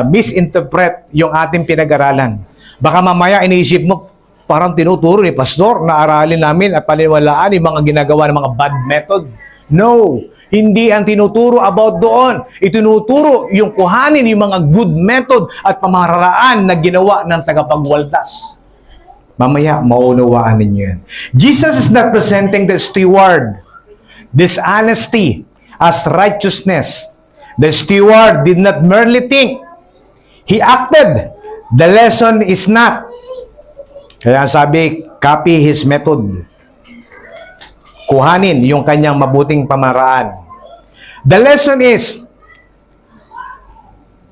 S1: misinterpret yung ating pinag-aralan. Baka mamaya iniisip mo, parang tinuturo ni Pastor na aralin namin at paniwalaan yung mga ginagawa ng mga bad method. No! Hindi ang tinuturo about doon. Itinuturo yung kuhanin yung mga good method at pamararaan na ginawa ng tagapagwaldas. Mamaya, maunawaan ninyo yan. Jesus is not presenting the steward dishonesty as righteousness. The steward did not merely think. He acted. The lesson is not. Kaya sabi, copy his method. Kuhanin yung kanyang mabuting pamaraan. The lesson is,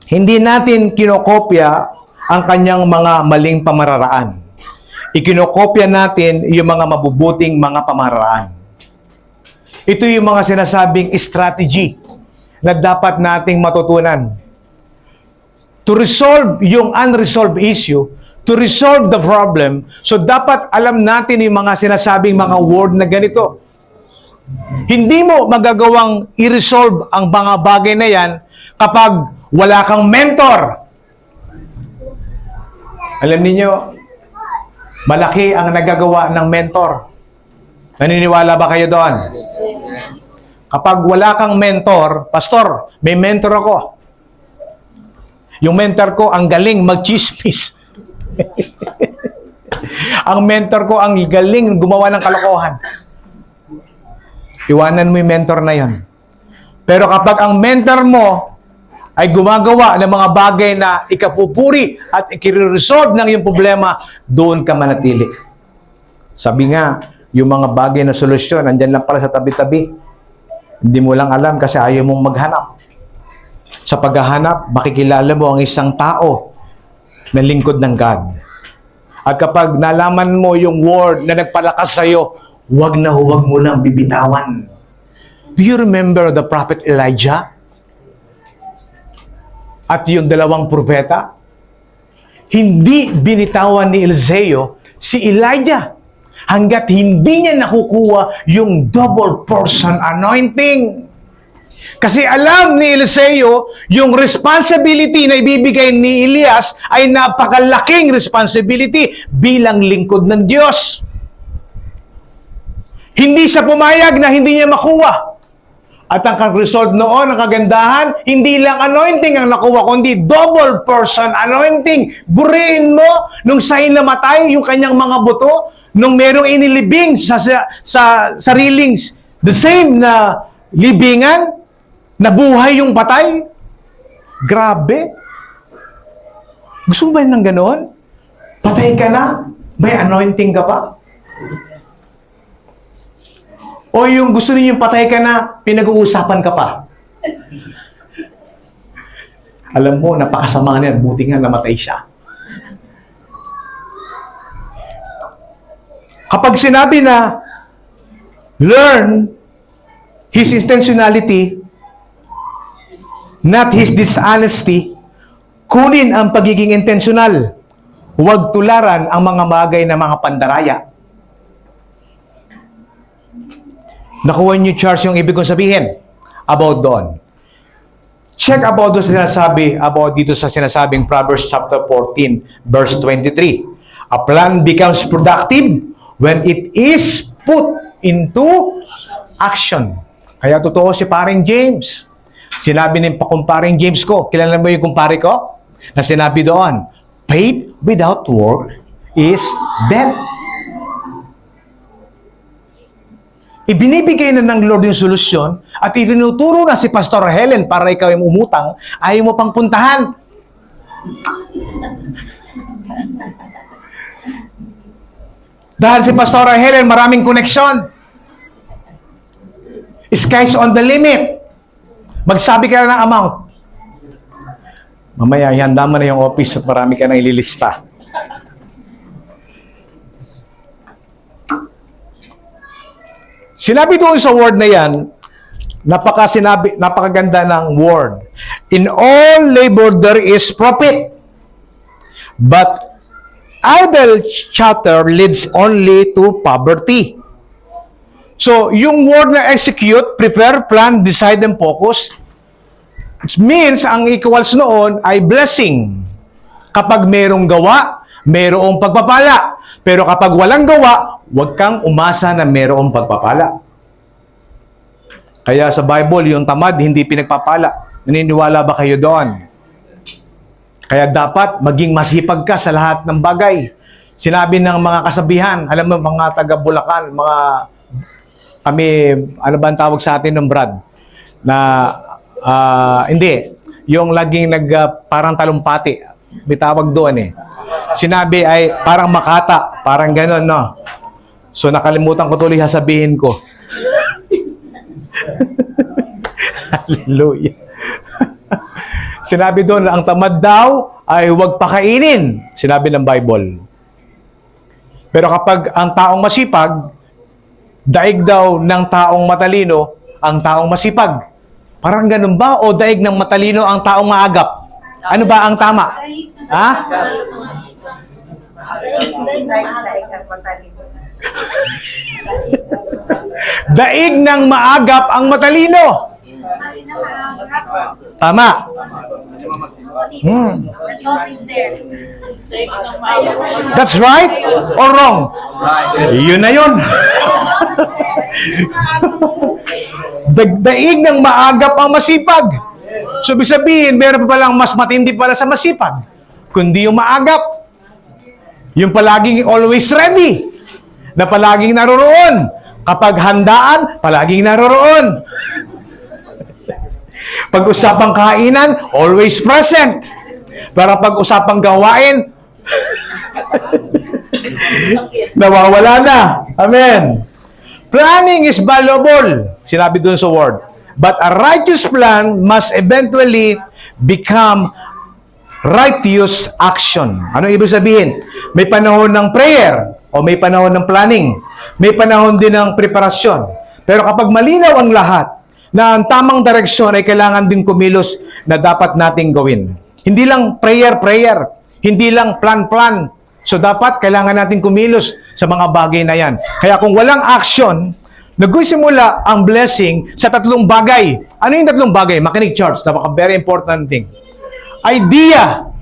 S1: hindi natin kinokopya ang kanyang mga maling pamararaan. Ikinokopya natin yung mga mabubuting mga pamaraan. Ito yung mga sinasabing strategy na dapat nating matutunan. To resolve yung unresolved issue, to resolve the problem, so dapat alam natin yung mga sinasabing mga word na ganito. Hindi mo magagawang i-resolve ang mga bagay na yan kapag wala kang mentor. Alam niyo, malaki ang nagagawa ng mentor. Naniniwala ba kayo doon? Kapag wala kang mentor, Pastor, may mentor ako. Yung mentor ko, ang galing mag-chismis. Ang mentor ko, ang galing gumawa ng kalokohan. Iwanan mo yung mentor na yon. Pero kapag ang mentor mo ay gumagawa ng mga bagay na ikapupuri at ikire-resolve ng iyong problema, doon ka manatili. Sabi nga, yung mga bagay na solusyon, andyan lang pala sa tabi-tabi. Hindi mo lang alam kasi ayaw mong maghanap. Sa paghahanap, makikilala mo ang isang tao na lingkod ng God. At kapag nalaman mo yung word na nagpalakas sa'yo, huwag na huwag mo nang bibitawan. Do you remember the prophet Elijah? At yung dalawang propeta? Hindi binitawan ni Eliseo si Elijah hanggat hindi niya nakukuha yung double portion anointing. Kasi alam ni Eliseo, yung responsibility na ibibigay ni Elias ay napakalaking responsibility bilang lingkod ng Diyos. Hindi siya pumayag na hindi niya makuha. At ang result noon, ang kagandahan, hindi lang anointing ang nakuha, kundi double portion anointing. Buriin mo, nung siya'y namatay, yung kanyang mga buto, nung merong inilibing sa sariling, the same na libingan, nabuhay yung patay. Grabe. Gusto mo ba ng ganoon? Patay ka na? May anointing ka pa? O yung gusto niyo patay ka na, pinag-uusapan ka pa? Alam mo, napakasama niya. Buti nga namatay siya. Kapag sinabi na, learn his intentionality, not his dishonesty, kunin ang pagiging intentional. Huwag tularan ang mga bagay na mga pandaraya. Nakuha niyo, Charles, yung ibig kong sabihin about doon. Check about doon sinasabi about dito sa sinasabing Proverbs chapter 14, verse 23. A plan becomes productive when it is put into action. Kaya totoo si paring James. Sinabi ng pakumparing James ko, kilala mo yung kumpare ko? Na sinabi doon, faith without work is dead. Ibinibigay na ng Lord yung solusyon at itinuturo na si Pastor Helen para ikaw yung umutang, ayaw mo pang puntahan. Dahil si Pastora Helen, maraming koneksyon. Sky's on the limit. Magsabi ka na ng amount. Mamaya, ihanda mo na yung office at marami ka na ililista. Sinabi doon sa word na yan, napakaganda ng word. In all labor there is profit. But idle chatter leads only to poverty. So, yung word na execute, prepare, plan, decide, and focus, it means ang equals noon ay blessing. Kapag merong gawa, merong pagpapala. Pero kapag walang gawa, huwag kang umasa na merong pagpapala. Kaya sa Bible, yung tamad, hindi pinagpapala. Naniniwala ba kayo doon? Kaya dapat maging masipag ka sa lahat ng bagay. Sinabi ng mga kasabihan, alam mo, mga taga Bulacan, kami, ano ba ang tawag sa atin ng Brad? Na, hindi, yung laging parang talumpati. May tawag doon eh. Sinabi ay parang makata, parang gano'n, no? So, nakalimutan ko tuloy sasabihin ko. Hallelujah. Sinabi doon, ang tamad daw ay huwag pakainin. Sinabi ng Bible. Pero kapag ang taong masipag, daig daw ng taong matalino ang taong masipag. Parang ganun ba? O daig ng matalino ang taong maagap? Ano ba ang tama? Ha? Daig ng maagap ang matalino. Tama. That's right or wrong? Yun na yun. Daig ng maagap ang masipag. So, ibig sabihin, meron pa palang mas matindi pala sa masipag. Kundi yung maagap. Yung palaging always ready. Na palaging naroroon. Kapag handaan, palaging naroroon. Pag-usapang kainan, always present. Pero pag-usapang gawain, nawawala na. Amen. Planning is valuable. Sinabi dun sa word. But a righteous plan must eventually become righteous action. Ano ibig sabihin? May panahon ng prayer o may panahon ng planning. May panahon din ng preparasyon. Pero kapag malinaw ang lahat, na ang tamang direksyon ay kailangan din kumilos na dapat nating gawin. Hindi lang prayer. Hindi lang plan. So dapat kailangan nating kumilos sa mga bagay na yan. Kaya kung walang action, nagsisimula ang blessing sa tatlong bagay. Ano yung tatlong bagay? Makinig, Charles. Napaka very important thing. Idea.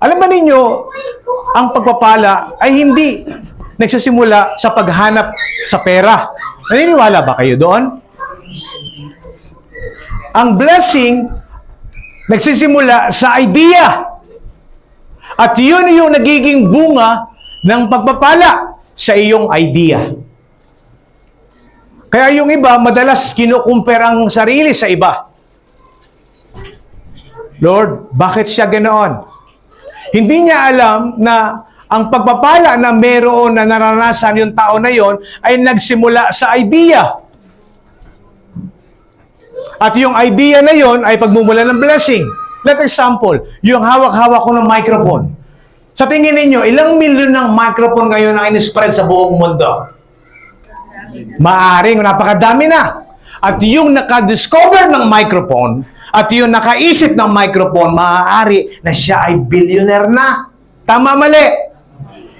S1: Alam ba ninyo, ang pagpapala ay hindi nagsisimula sa paghanap sa pera. Naniniwala ba kayo doon? Ang blessing nagsisimula sa idea. At yun yung nagiging bunga ng pagpapala sa iyong idea. Kaya yung iba, madalas kinukumpare ang sarili sa iba. Lord, bakit siya ganoon? Hindi niya alam na ang pagpapala na meron na naranasan yung tao na yon ay nagsimula sa idea. At yung idea na yon ay pagmumula ng blessing. Like example, yung hawak-hawak ko ng microphone. Sa tingin ninyo, ilang milyon ng microphone ngayon ang in-spread sa buong mundo? Maaring napakadami na. At yung nakadiscover ng microphone, at yung nakaisip ng microphone, maaari na siya ay billionaire na. Tama, mali.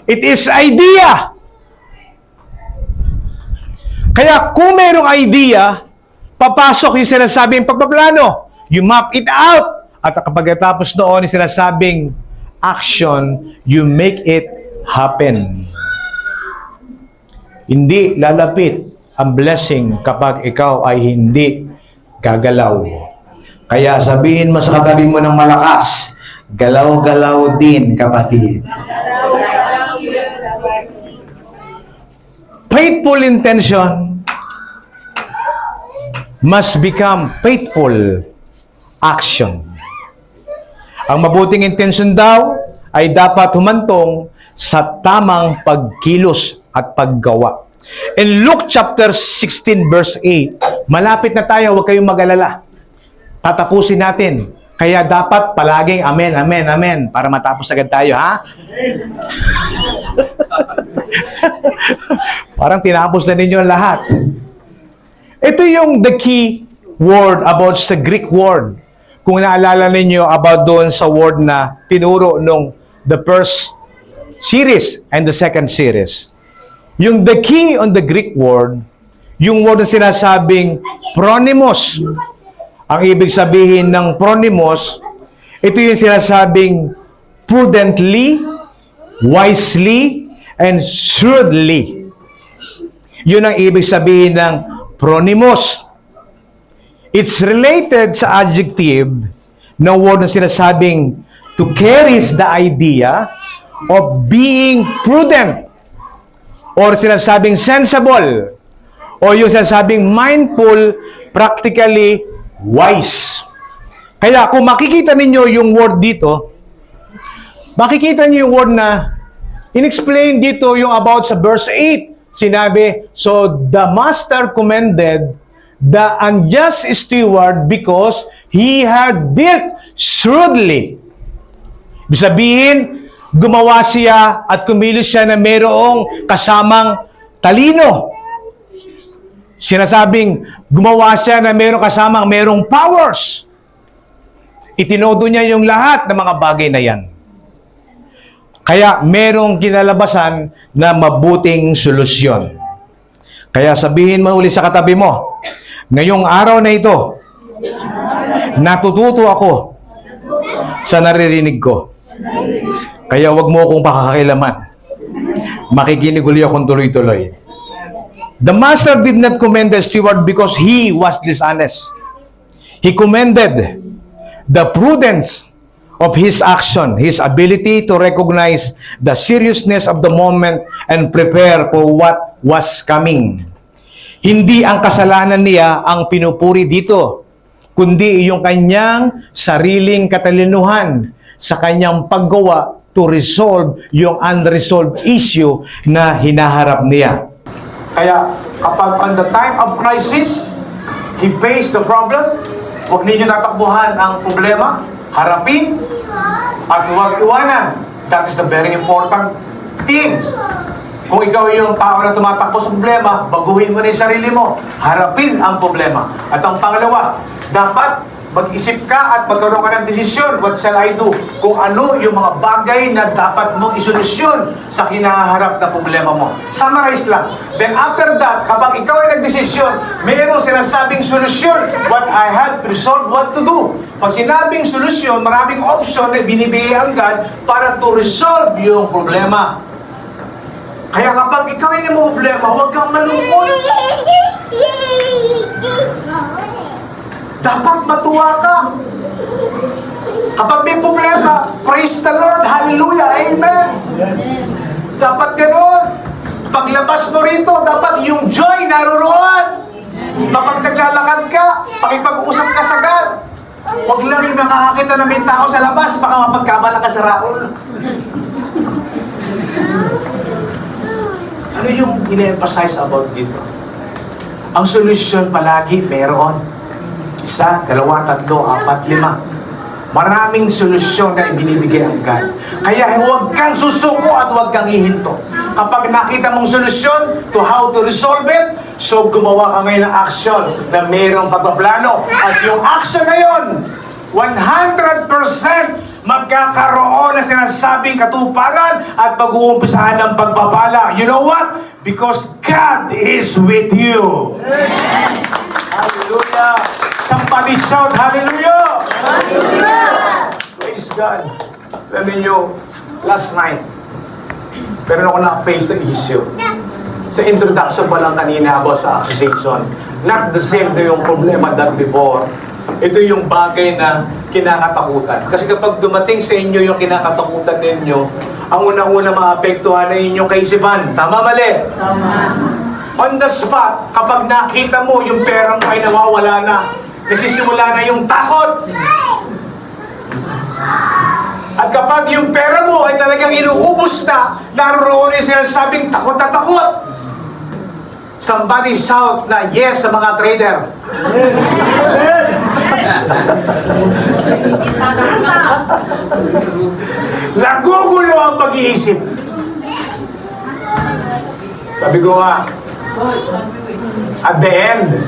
S1: It is idea. Kaya kung mayroong idea, papasok yung sinasabing pagpaplano. You map it out. At kapag tapos noon, yung sinasabing action, you make it happen. Hindi lalapit ang blessing kapag ikaw ay hindi gagalaw. Kaya sabihin mo sa katabi mo ng malakas, galaw-galaw din, kapatid. Faithful intention must become faithful action. Ang mabuting intensyon daw ay dapat humantong sa tamang pagkilos at paggawa. In Luke chapter 16 verse 8, malapit na tayo, huwag kayong mag-alala. Tatapusin natin. Kaya dapat palaging amen, amen, amen para matapos agad tayo, ha? Parang tinapos na ninyo lahat. Ito yung the key word about sa Greek word. Kung naalala ninyo about doon sa word na tinuro nung the first series and the second series. Yung the key on the Greek word, yung word na sinasabing pronymos. Ang ibig sabihin ng pronymos, ito yung sinasabing prudently, wisely, and shrewdly. Yun ang ibig sabihin ng pronymos. It's related sa adjective na word na sinasabing to carries the idea of being prudent or sinasabing sensible or yung sinasabing mindful, practically wise. Kaya kung makikita ninyo yung word dito, makikita niyo yung word na in-explain dito yung about sa verse 8. Sinabi, so the master commended the unjust steward because he had dealt shrewdly. Ibig sabihin, gumawa siya at kumilos siya na mayroong kasamang talino. Sinasabing, gumawa siya na mayroong powers. Itinodo niya yung lahat ng mga bagay na yan. Kaya merong kinalabasan na mabuting solusyon. Kaya sabihin mo uli sa katabi mo, ngayong araw na ito, natututo ako sa naririnig ko. Kaya wag mo akong pakakakilaman. Makikinig uli akong tuloy-tuloy. The master did not commend the steward because he was dishonest. He commended the prudence of his action, his ability to recognize the seriousness of the moment and prepare for what was coming. Hindi ang kasalanan niya ang pinupuri dito, kundi yung kanyang sariling katalinuhan sa kanyang paggawa to resolve yung unresolved issue na hinaharap niya. Kaya kapag on the time of crisis, he faced the problem, huwag ninyo tatakbuhan ang problema, harapin, at huwag iwanan. That is the very important thing. Kung ikaw yung tao na tumatakbo sa problema, baguhin mo na yung sarili mo. Harapin ang problema. At ang pangalawa, dapat mag-isip ka at magkaroon ka ng desisyon. What shall I do? Kung ano yung mga bagay na dapat mong isolusyon sa kinaharap na problema mo. Summarize lang. Then after that, kapag ikaw ay nagdesisyon, mayroong sinasabing solusyon. What I have to resolve, what to do. Pag sinabing solusyon, maraming option na binibigay ang God para to resolve yung problema. Kaya kapag ikaw ay may problema, huwag kang malungkot. Dapat matuwa ka. Kapag may problema, praise the Lord, hallelujah, amen. Dapat ganoon. Paglabas mo rito, dapat yung joy naroroon. Kapag naglalakad ka, pakipag-usap ka sagad. Huwag lang yung nakakakita na may tao sa labas, baka mapagkabala ka sa Raul. Ano yung ine-emphasize about dito? Ang solusyon palagi meron. 1, 2, 3, 4, 5. Maraming solusyon na ibinibigay ang God. Kaya huwag kang susuko at huwag kang hihinto. Kapag nakita mong solusyon to how to resolve it, so gumawa ka ngayon ng action na mayroong pagpaplano. At yung action na yon, 100% magkakaroon na sinasabing katuparan at pag-uumpisahan ng pagpapala. You know what? Because God is with you. Amen. Hallelujah. Somebody shout, hallelujah! Hallelujah! Praise God. Alam niyo, last night, pero ako na-face the issue. Sa introduction pa lang kanina about sa accusation, not the same na yung problema that before. Ito yung bagay na kinakatakutan. Kasi kapag dumating sa inyo yung kinakatakutan ninyo, ang unang-una maapektuhan ay inyong kaisipan. Tama, mali? Tama. On the spot, kapag nakita mo yung pera mo ay nawawala na, nagsisimula na yung takot.
S2: At kapag yung pera mo ay talagang inuubos na, naroon yung sinasabing takot na takot. Somebody shout na yes sa mga trader. Nagugulo ang pag-iisip. Sabi ko nga, at the end,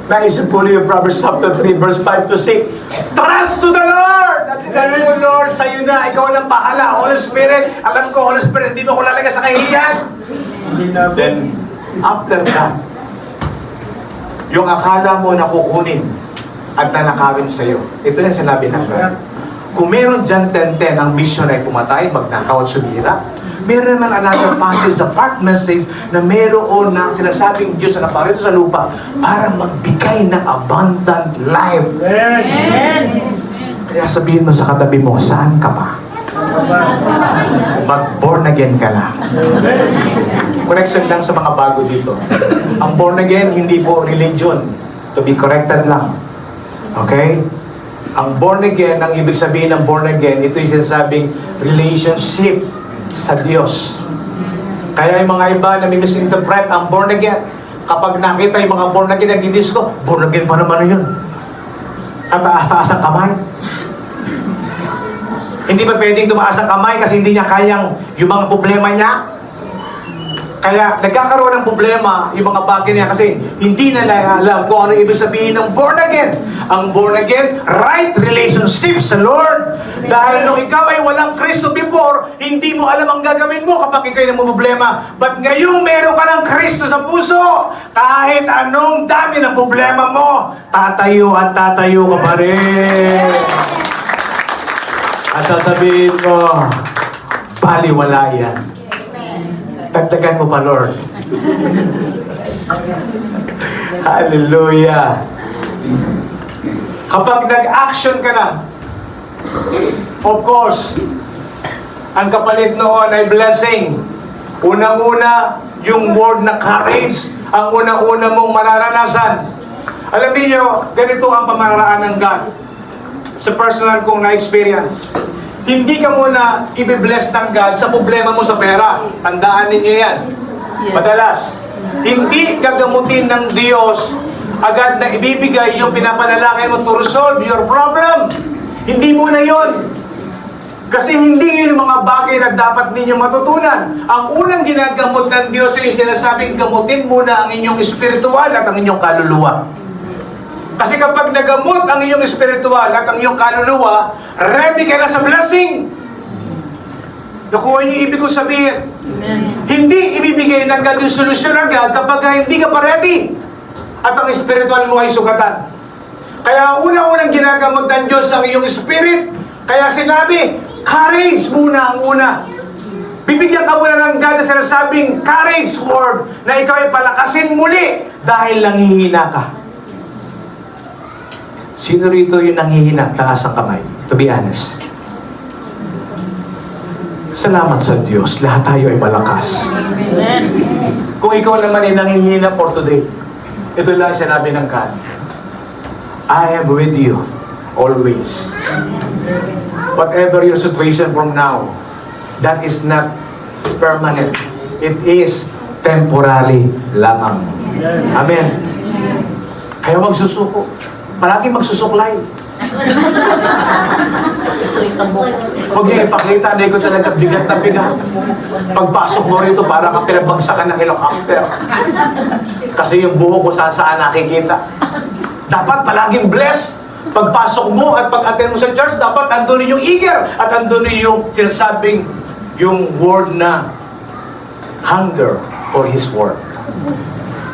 S2: naisip ko yung Proverbs chapter 3, verse 5 to 6. Trust to the Lord! At sinabi mo, Lord, sa'yo na, ikaw nang bahala. Holy Spirit, alam ko, Holy Spirit, hindi mo ko lalagay sa kahihiyan. Then, after that, yung akala mo na kukunin at nanakawin sa'yo, ito yung sinabi ng God. Kung meron dyan 10-10, ang mission ay pumatay, magnakaw at sumira, meron naman another passage, the part message, na meron na sinasabing Diyos na naparito sa lupa para magbigay ng abundant life. Kaya sabihin mo sa katabi mo, saan ka pa? Mag-born again ka na. Correction lang sa mga bago dito. Ang born again, hindi po religion. To be corrected lang. Okay? Ang born again, ang ibig sabihin ng born again, ito yung sinasabing relationship sa Diyos. Kaya yung mga iba na misinterpret ang born again, kapag nakita yung mga born again, nag-disco, born again pa naman yun. Tataas-taas ang kamay. Hindi ba pwedeng tumaas ang kamay kasi hindi niya kayang yung mga problema niya? Kaya nagkakaroon ng problema yung mga bagay niya kasi hindi nila alam kung ano ibig sabihin ng born again. Ang born again, right relationship sa Lord. Dahil nung ikaw ay walang Kristo before, hindi mo alam ang gagawin mo kapag ikaw ay namumblema. But ngayong meron ka ng Kristo sa puso, kahit anong dami ng problema mo, tatayo at tatayo ka pa rin. At sasabihin mo, baliwala yan. Dagdagan mo pa, Lord. Hallelujah. Kapag nag-action ka na, of course, ang kapalit noon ay blessing. Unang-una, yung word na courage, ang unang-una mong mararanasan. Alam niyo, ganito ang pamaraan ng God. Sa personal kong na-experience. Hindi ka muna i-bless ng God sa problema mo sa pera. Tandaan ninyo yan. Madalas, hindi gagamutin ng Diyos agad na ibibigay yung pinapanalangin mo to resolve your problem. Hindi muna yon. Kasi hindi yun yung mga bagay na dapat ninyo matutunan. Ang unang ginagamot ng Diyos ay sinasabing gamutin muna ang inyong espiritual at ang inyong kaluluwa. Kasi kapag nagamot ang iyong espiritual at ang iyong kaluluwa, ready ka na sa blessing. Nakuha niyo ibig kong sabihin. Amen. Hindi ibibigay ng God yung solusyon agad kapag hindi ka pa ready. At ang espiritual mo ay sugatan. Kaya una-unang ginagamot ng Diyos ang iyong spirit. Kaya sinabi, courage muna ang una. Bibigyan ka muna ng God na sinasabing courage word na ikaw ay palakasin muli dahil nanghihina ka. Sino rito yung nanghihina, taas ang kamay? To be honest. Salamat sa Diyos, lahat tayo ay malakas. Amen. Kung ikaw naman ay nanghihina for today, ito lang sinabi ng God. I am with you always. Whatever your situation from now, that is not permanent. It is temporary lamang. Amen. Kaya magsusuko. Palagi magsusuklay. Huwag niyo ipakita na ikaw talaga bigat na bigat. Pagpasok mo rito, para kang pinabagsakan ng helicopter. Kasi yung buho ko saan nakikita. Dapat palaging blessed. Pagpasok mo at pag-attend mo sa church, dapat andun yung eager at andun yung sinasabing yung word na hunger for His word.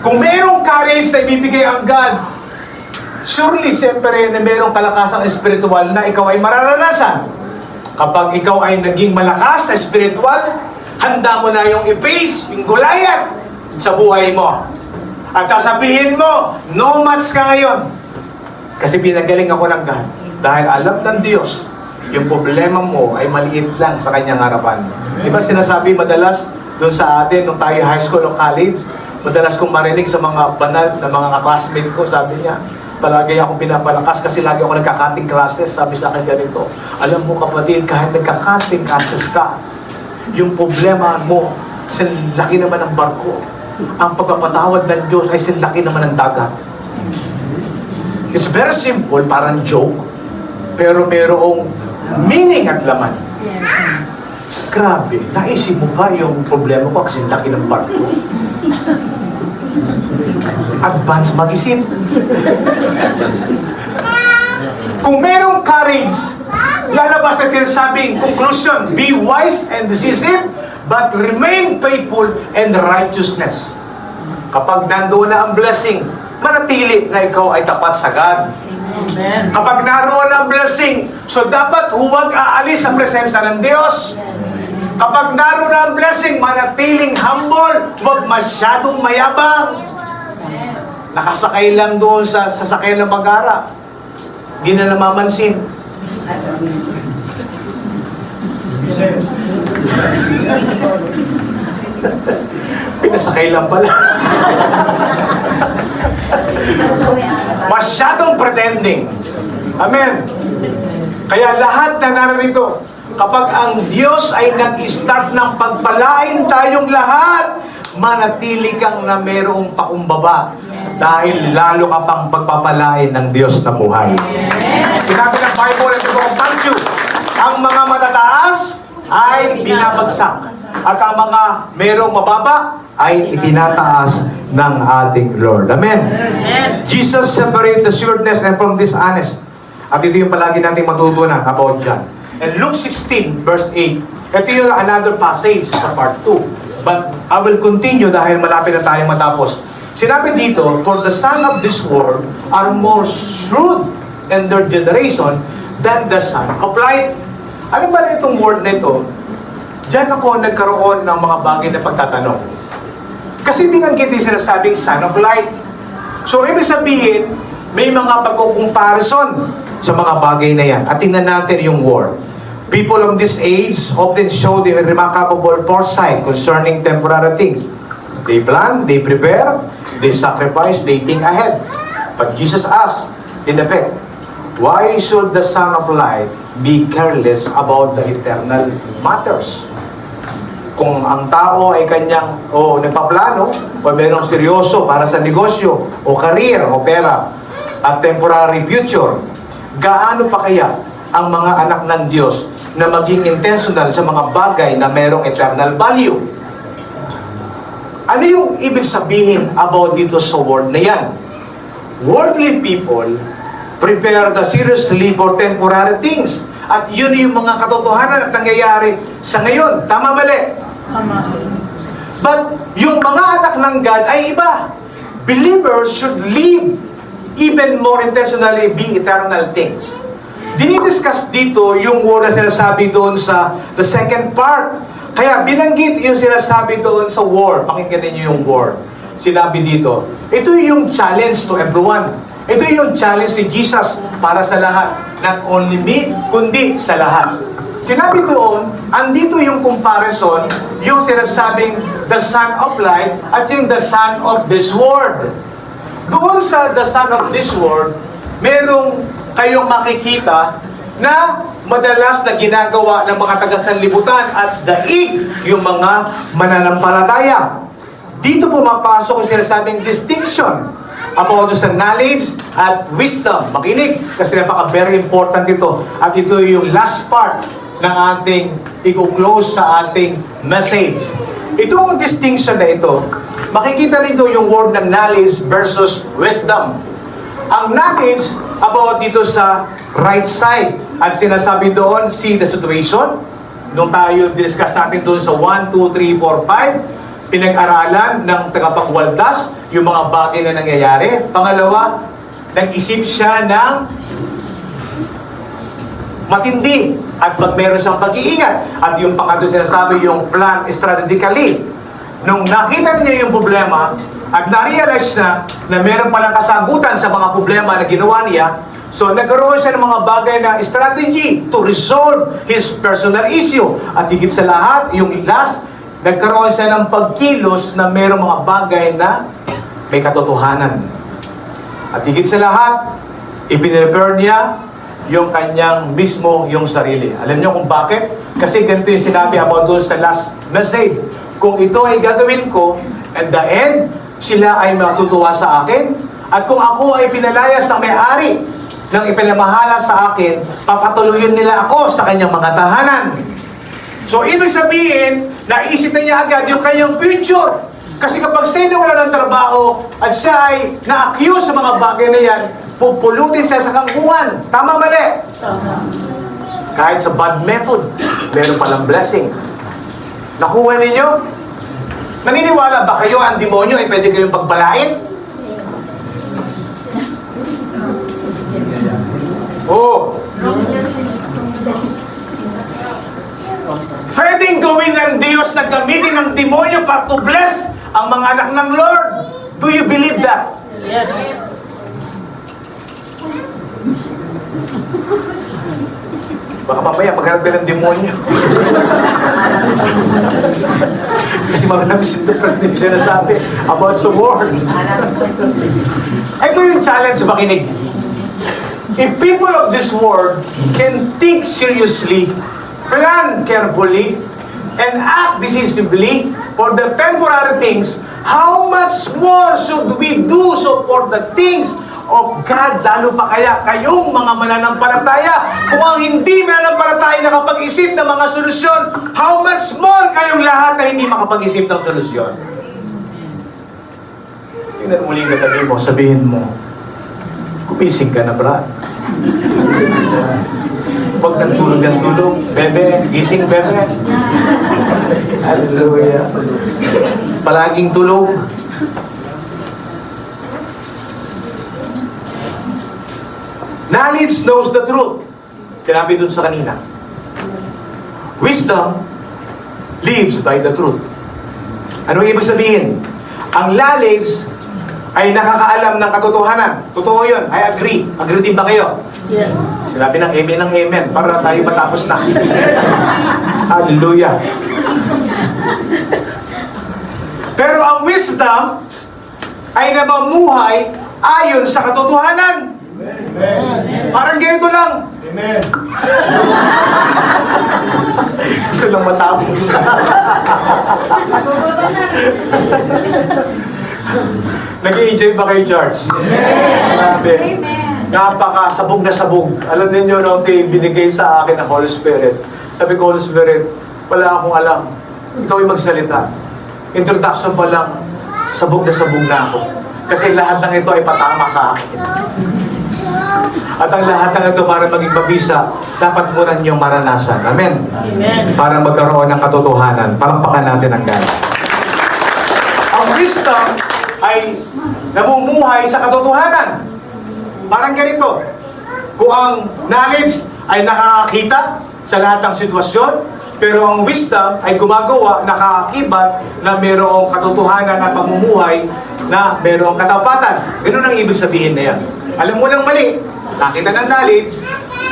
S2: Kung mayroong courage na ibibigay ang God, surely, siyempre, na mayroong kalakasang espiritual na ikaw ay mararanasan. Kapag ikaw ay naging malakas sa espiritual, handa mo na yung i-face, yung Goliath sa buhay mo. At sasabihin mo, no match ka ngayon. Kasi pinagaling ako ng God. Dahil alam ng Diyos, yung problema mo ay maliit lang sa kanyang harapan. Di ba sinasabi madalas doon sa atin, nung tayo high school o college, madalas kong marinig sa mga banal na mga classmate ko, sabi niya, Palagi akong pinapalakas kasi lagi ako nagka-cutting classes. Sabi sa akin ganito, alam mo kapatid, kahit nagka-cutting classes ka, yung problema mo, sa laki naman ng barko. Ang pagpapatawad ng Diyos ay sa laki naman ng dagat. It's very simple, parang joke, pero mayroong meaning at laman. Grabe, naisip mo ba yung problema ko kasi laki ng barko? Advance mag-isip. Kung merong courage, lalabas na sinasabing conclusion, be wise and decisive, but remain faithful and righteousness. Kapag nandoon na ang blessing, manatili na ikaw ay tapat sa God.
S3: Amen.
S2: Kapag naroon ang blessing, so dapat huwag aalis sa presensya ng Diyos. Kapag naroon ang blessing, manatiling humble, huwag masyadong mayabang. Nakasakay lang doon sa sasakyan ng mag-ara. Di na namamansin. Pinasakay lang pala. Masyadong pretending. Amen. Kaya lahat na narito, kapag ang Diyos ay nag-start ng pagpalain tayong lahat, manatili kang na mayroong pakumbaba dahil lalo ka pang pagpapalain ng Diyos na buhay. Sinabi ng Bible at ito Matthew, ang mga matataas ay binabagsak at ang mga mayroong mababa ay itinataas ng ating Lord. Amen. Jesus separate the shrewdness and from dishonest. At ito yung palagi nating matutunan about dyan. And Luke 16 verse 8. Ito yung another passage sa part 2. But I will continue dahil malapit na tayong matapos. Sinabi dito, for the son of this world are more shrewd in their generation than the son of light. Ano ba na itong word na ito? Diyan ako nagkaroon ng mga bagay na pagtatanong. Kasi binanggit yung sinasabing son of light. So, ibig sabihin, may mga pagkukomparison sa mga bagay na yan. At tingnan natin yung word. People of this age often show the remarkable foresight concerning temporary things. They plan, they prepare, they sacrifice, they think ahead. But Jesus asked, in effect, why should the Son of Light be careless about the eternal matters? Kung ang tao ay kanyang nagpaplano o mayroong seryoso para sa negosyo o career o pera at temporary future, gaano pa kaya ang mga anak ng Diyos na maging intentional sa mga bagay na mayroong eternal value? Ano yung ibig sabihin about dito sa word na yan? Worldly people prepare the seriously for temporary things. At yun yung mga katotohanan at nangyayari sa ngayon. Tama mali?
S3: Tama.
S2: But yung mga anak ng God ay iba. Believers should live even more intentionally being eternal things. Dinidiscuss dito yung word na sinasabi doon sa the second part. Kaya binanggit yung sinasabi doon sa word. Pakinggan niyo yung word. Sinabi dito, ito yung challenge to everyone. Ito yung challenge ni Jesus para sa lahat. Not only me, kundi sa lahat. Sinabi doon, andito yung comparison, yung sinasabing the son of light at yung the son of this world. Doon sa the son of this world, merong kayong makikita na madalas na ginagawa ng mga taga-sanlibutan at daig yung mga mananampalataya. Dito pumapasok yung sinasabing distinction about sa knowledge at wisdom. Makinig, kasi napaka-very important ito. At ito yung last part ng ating i-close sa ating message. Itong distinction na ito, makikita nito yung word ng knowledge versus wisdom. Ang knowledge about dito sa right side. At sinasabi doon, see the situation. Nung tayo discuss natin doon sa 1, 2, 3, 4, 5, pinag-aralan ng tagapagwaldas yung mga bagay na nangyayari. Pangalawa, nag-isip siya ng matindi at pag meron siyang pag-iingat. At yung pangatlo sinasabi yung plan strategically. Nung nakita niya yung problema at na-realize na meron palang kasagutan sa mga problema na ginawa niya, so nagkaroon siya ng mga bagay na strategy to resolve his personal issue. At higit sa lahat, yung last, nagkaroon siya ng pagkilos na mayroong mga bagay na may katotohanan. At higit sa lahat, ipinrepare niya yung kanyang mismo yung sarili. Alam niyo kung bakit? Kasi ganito yung sinabi about doon sa last message. Kung ito ay gagawin ko, at the end, sila ay matutuwa sa akin. At kung ako ay pinalayas ng may-ari ng ipinamahala sa akin, papatuloyin nila ako sa kanyang mga tahanan. So, ibig sabihin, naisip na niya agad yung kanyang future. Kasi kapag sino wala ng trabaho at siya ay na-accuse sa mga bagay na yan, pupulutin siya sa kangkungan. Tama, mali? Kahit sa bad method, meron palang blessing. Nakuha ninyo? Naniniwala ba kayo ang demonyo ay pwede kayong pagbalain? Oo. Pwedeng gawin ng Diyos na gamitin ng demonyo para to bless ang mga anak ng Lord. Do you believe that?
S3: Yes.
S2: Baka mamaya maghanap ka ng demonyo. Kasi marami sintopragnin siya na sabi about sa word. Ito yung challenge, makinig. If people of this world can think seriously, plan carefully, and act decisively for the temporary things, how much more should we do so for the things of God? Lalo pa kaya kayong mga mananampalataya, kung ang hindi mananampalataya nakapag-isip ng mga solusyon, how much more kayong lahat na hindi makapag-isip ng solusyon? Tingnan mo ulit katabi mo, sabihin mo, kumising ka na, Brad. Huwag nang tulog ng tulog. Bebe, gising, bebe. Hallelujah. Palaging tulog. Knowledge knows the truth. Sinabi dun sa kanina. Wisdom lives by the truth. Ano ibig sabihin? Ang knowledge ay nakakaalam ng katotohanan. Totoo yun. I agree. Agree din ba kayo?
S3: Yes.
S2: Sinabi ng amen para tayo matapos na. Hallelujah. Pero ang wisdom ay namamuhay ayon sa katotohanan. Parang ganito lang.
S1: Amen.
S2: Gusto lang matapos. Nag-i-enjoy ba kayo, George? Grabe. Napaka-sabog na sabog. Alam niyo no, binigay sa akin ang Holy Spirit. Sabi ko, Holy Spirit, wala akong alam. Ikaw ay magsalita. Introduction pa lang, sabog na ako. Kasi lahat ng ito ay patama sa akin. At ang lahat ng ito para maging mabisa, dapat muna niyong maranasan. Amen?
S3: Amen.
S2: Para magkaroon ng katotohanan. Palampakan natin ang God. Ang wisdom ay namumuhay sa katotohanan. Parang ganito. Kung ang knowledge ay nakakakita sa lahat ng sitwasyon, pero ang wisdom ay gumagawa, nakakakibat na mayroong katotohanan at pamumuhay na mayroong katapatan. Ganun ang ibig sabihin na yan. Alam mo nang mali, nakita ng knowledge,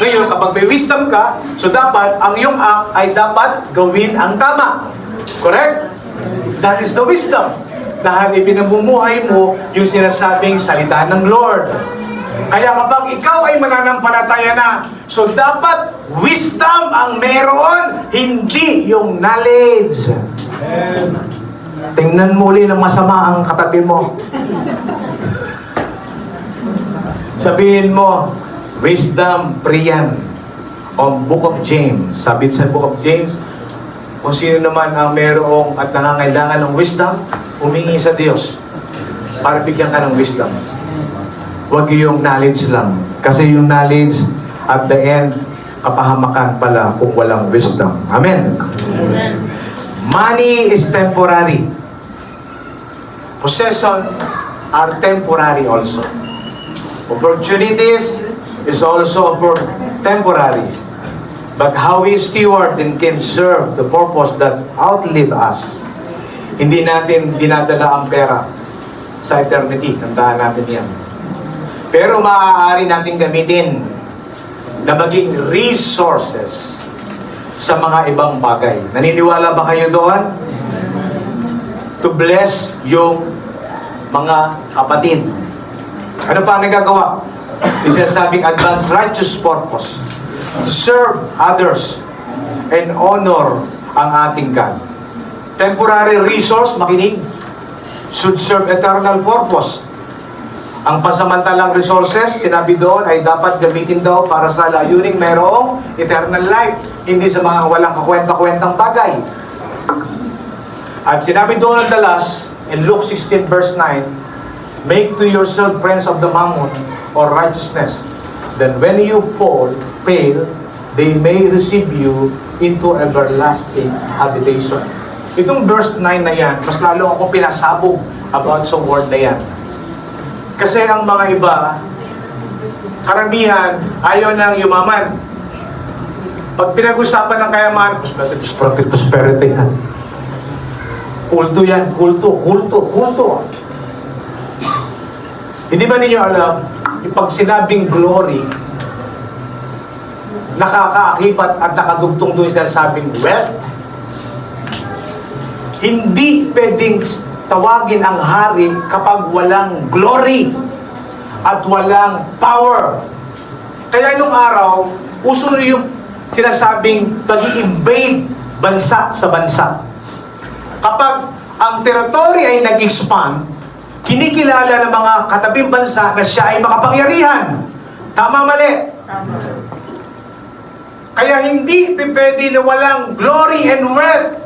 S2: ngayon kapag may wisdom ka, so dapat ang iyong act ay dapat gawin ang tama. Correct? That is the wisdom. Dahil ipinamumuhay mo yung sinasabing salita ng Lord. Kaya kapag ikaw ay mananampalataya na, so dapat wisdom ang meron, hindi yung knowledge. Tingnan mo ulit ng masama ang katabi mo. Sabihin mo, wisdom priyan. O Book of James. Sabi sa Book of James, kung sino naman ang merong at nangangailangan ng wisdom, humingi sa Diyos para bigyan ka ng wisdom. Huwag yung knowledge lang. Kasi yung knowledge, at the end, kapahamakan pala kung walang wisdom. Amen?
S3: Amen.
S2: Money is temporary. Possession are temporary also. Opportunities is also temporary. But how we steward and can serve the purpose that outlive us. Hindi natin dinadala ang pera sa eternity. Tandaan natin yan. Pero maaari natin gamitin na maging resources sa mga ibang bagay. Naniniwala ba kayo doon? To bless yung mga kapatid. Ano pa ang nagagawa? Sinasabing advanced righteous purpose. To serve others and honor ang ating God. Temporary resource, makinig, should serve eternal purpose. Ang pansamantalang resources, sinabi doon, ay dapat gamitin daw para sa layuning mayroong eternal life, hindi sa mga walang kakwenta-kwentang bagay. At sinabi doon ang dalas, in Luke 16 verse 9, make to yourself friends of the mammon or righteousness, then when you fail, they may receive you into everlasting habitation. Itong verse 9 na yan, mas lalo ako pinasabog about sa word na yan. Kasi ang mga iba, karamihan, ayaw nang yumaman. Pag pinag-usapan ng kayaman, prosperity yan. Kulto yan, kulto. Hindi ba ninyo alam, yung pag sinabing glory, nakakaakibat at nakadugtong doon sa sabing wealth. Hindi pwedeng tawagin ang hari kapag walang glory at walang power. Kaya nung araw, uso yung sinasabing pag-i-invade bansa sa bansa. Kapag ang territory ay nag-expand, kinikilala ng mga katabing bansa na siya ay makapangyarihan. Tama, mali?
S3: Tama.
S2: Kaya hindi pwede na walang glory and wealth.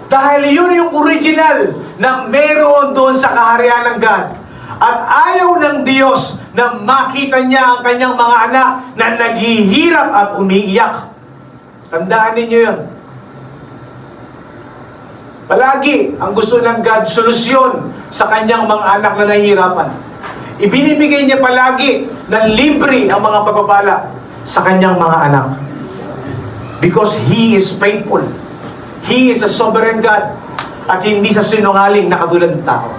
S2: Dahil yun yung original na meron doon sa kaharian ng God. At ayaw ng Diyos na makita niya ang kanyang mga anak na naghihirap at umiiyak. Tandaan ninyo yun. Palagi, ang gusto ng God, solusyon sa kanyang mga anak na nahihirapan. Ibinibigay niya palagi ng libre ang mga pagpapala sa kanyang mga anak. Because He is faithful. He is a sovereign God. At hindi sa sinungaling na katulad ng tao.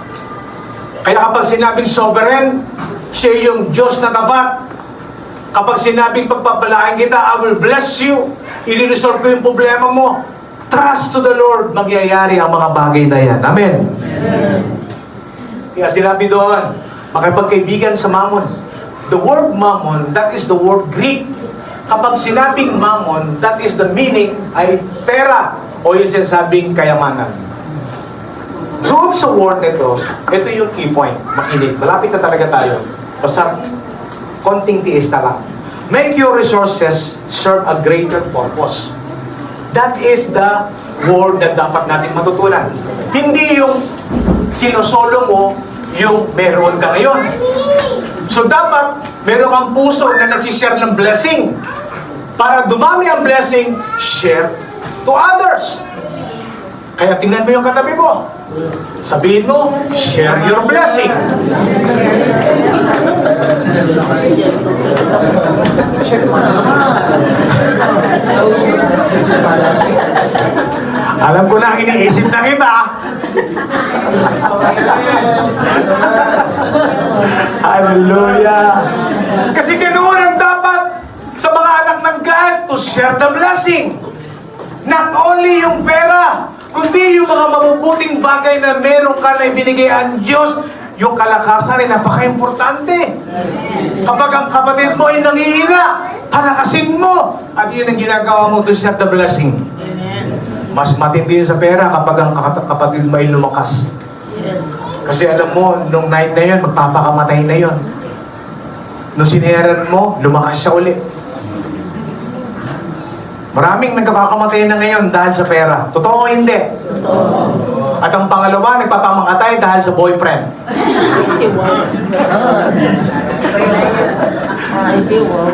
S2: Kaya kapag sinabing sovereign, siya yung Diyos na tapat. Kapag sinabing pagpapalaan kita, I will bless you. I-resolve ko yung problema mo. Trust to the Lord, magyayari ang mga bagay na yan. Amen.
S3: Amen.
S2: Kaya sinabi doon, makipagkaibigan sa mammon. The word mammon, that is the word Greek. Kapag sinabing mammon, that is the meaning ay pera o yung sinasabing kayamanan. Doon sa word nito, ito yung key point. Makinig, malapit na talaga tayo. Basta konting tiis na lang. Make your resources serve a greater purpose. That is the word na dapat natin matutunan. Hindi yung sinosolo mo yung meron ka ngayon. So dapat meron kang puso na nagsishare ng blessing. Para dumami ang blessing, share to others. Kaya tingnan mo yung katabi mo. Sabihin mo, share your blessing. Alam ko na ang iniisip ng iba. Hallelujah. Kasi ganoon ang dapat sa mga anak ng God to share the blessing. Not only yung pera, kundi yung mga mabubuting bagay na meron ka na ibinigay ang Diyos, yung kalakasan ay napaka-importante. Kapag ang kapatid mo ay nangihina, palakasin mo. At yun ang ginagawa mo to share the blessing. Mas matindi yun sa pera kapag ang kapatid mo ay lumakas.
S3: Yes.
S2: Kasi alam mo, nung night na yun, magpapakamatay na yun. Nung siniheran mo, lumakas siya uli. Maraming nagkapakamatay na ngayon dahil sa pera. Totoo o hindi?
S3: Totoo.
S2: At ang pangalawa, nagpapamakatay dahil sa boyfriend.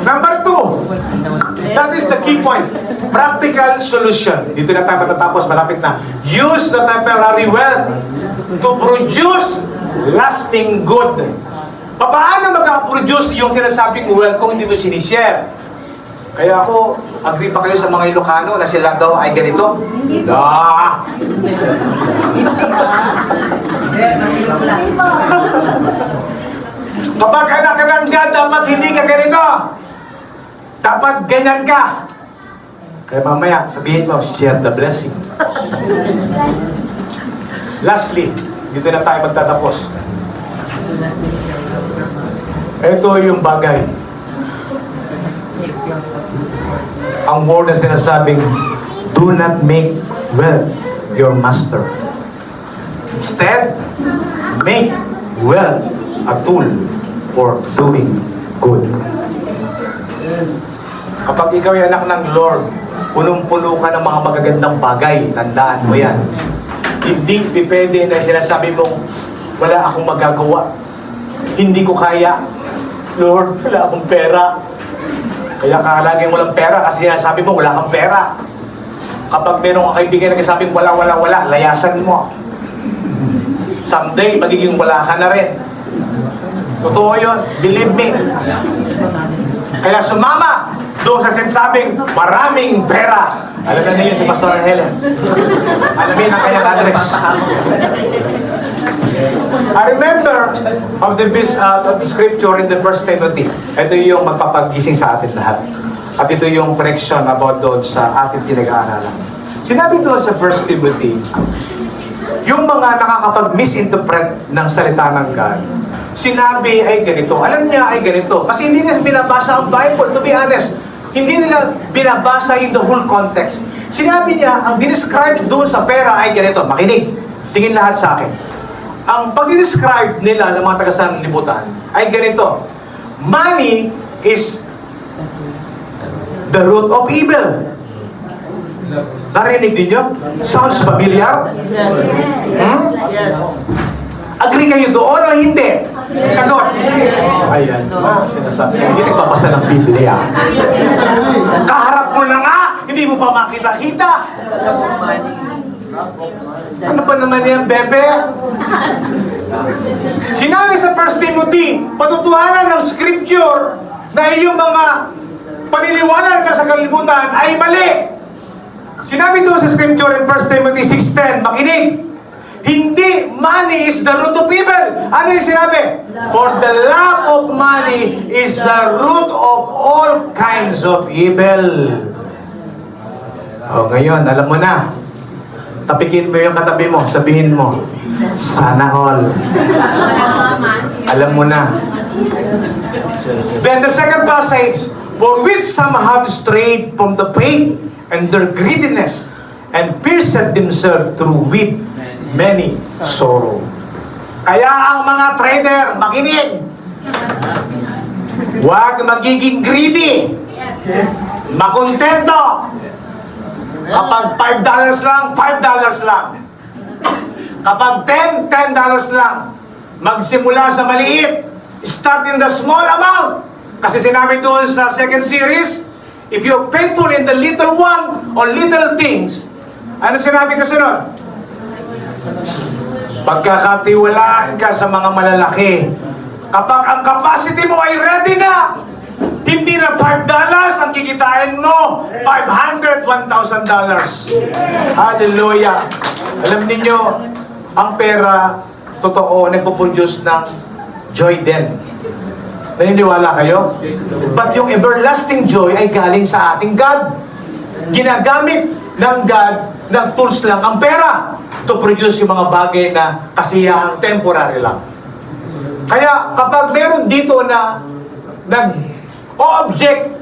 S2: Number 2, that is the key point. Practical solution. Dito na tayo matatapos, malapit na. Use the temporary wealth to produce lasting good. Paano magka-produce yung sinasabing wealth kung hindi mo sinishare? Kaya ako, agree pa kayo sa mga Ilocano na sila daw ay ganito? Da! Kapag anak ka ng God, dapat hindi ka ganito. Dapat ganyan ka. Kaya mamaya, sabihin mo, share the blessing. Lastly, dito na tayo magtatapos. Ito yung bagay. Ang word na sinasabing, do not make wealth your master. Instead, make wealth a tool for doing good. Kapag ikaw ay anak ng Lord, punong-puno ka ng mga magagandang bagay. Tandaan mo yan. Hindi pwede na sinasabi mong, wala akong magagawa. Hindi ko kaya. Lord, wala akong pera. Kaya laging walang pera kasi sinasabi mo, wala kang pera. Kapag meron kang kaibigan na kasabing wala, layasan mo. Someday, magiging wala ka na rin. Totoo yun. Believe me. Kaya sumama doon sa sinasabing maraming pera. Alam na niyo si Pastor Helen. Alamin ang kanyang address. I remember of the scripture in the 1 Timothy. Ito yung magpapagising sa atin lahat. At ito yung connection about doon sa ating pinag-aaralan. Sinabi doon sa 1 Timothy, yung mga nakakapag-misinterpret ng salita ng God, sinabi ay ganito, alam niya ay ganito. Kasi hindi nila binabasa ang Bible, to be honest. Hindi nila binabasa in the whole context. Sinabi niya, ang dinescribe doon sa pera ay ganito. Makinig, tingin lahat sa akin. Ang pag-describe nila sa mga taga-sanlibutan ay ganito. Money is the root of evil. Narinig ninyo? Sounds familiar?
S3: Yes.
S2: Agree kayo doon o hindi? Sagot. Ayan. Sinasabi. Hindi nagbabasa ng Biblia. Kaharap mo na nga, hindi mo pa makita-kita. Ano ba naman yan, Bebe? Sinabi sa 1 Timothy, patutuhanan ng scripture na iyong mga paniniwanan ka sa kalibutan ay mali. Sinabi doon sa scripture in 1 Timothy 6:10, makinig, hindi money is the root of evil. Ano yung sinabi? For the love of money is the root of all kinds of evil. O ngayon, alam mo na. Tapikin mo yung katabi mo, sabihin mo, sana all. Alam mo na. Then the second passage, for which some have strayed from the faith and their greediness and pierced themselves through with many sorrow. Kaya ang mga trader, makinig. Huwag magiging greedy. Makontento. Kapag $5 lang, $5 lang. Kapag $10 lang. Magsimula sa maliit. Start in the small amount. Kasi sinabi doon sa second series, if you're faithful in the little one or little things, ano sinabi ko sunod? Pagkakatiwalaan ka sa mga malalaki. Kapag ang capacity mo ay ready na, hindi na $5 ang kikitain mo, $500, $1,000. Hallelujah. Alam niyo, ang pera, totoo, nagpo-produce ng joy din. Naniniwala kayo? But yung everlasting joy ay galing sa ating God. Ginagamit ng God ng tools lang ang pera to produce yung mga bagay na kasiyahang temporary lang. Kaya kapag meron dito na nag-object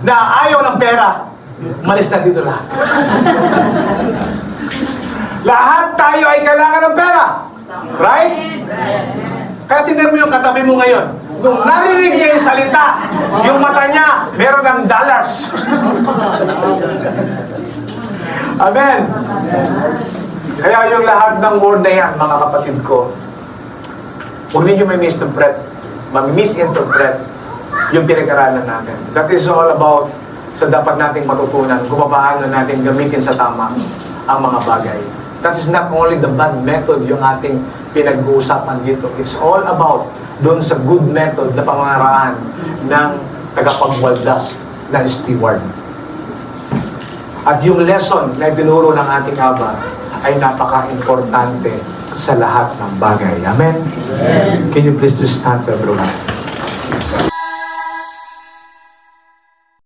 S2: na ayaw ng pera, malis na dito lahat. Lahat tayo ay kailangan ng pera. Right? Kaya tingnan mo yung katabi mo ngayon. Nung narinig niya yung salita, yung mata niya, meron ng dollars. Amen. Kaya yung lahat ng word na yan, mga kapatid ko, huwag ninyo may misinterpret yung pinag-aralan natin. That is all about sa dapat nating matutunan kung paano natin gamitin sa tama ang mga bagay. That is not only the bad method yung ating pinag-uusapan dito. It's all about doon sa good method na pamangaraan ng tagapagwaldas na steward. At yung lesson na tinuro ng ating Aba ay napaka-importante sa lahat ng bagay. Amen? Amen. Can you please just stand to everyone?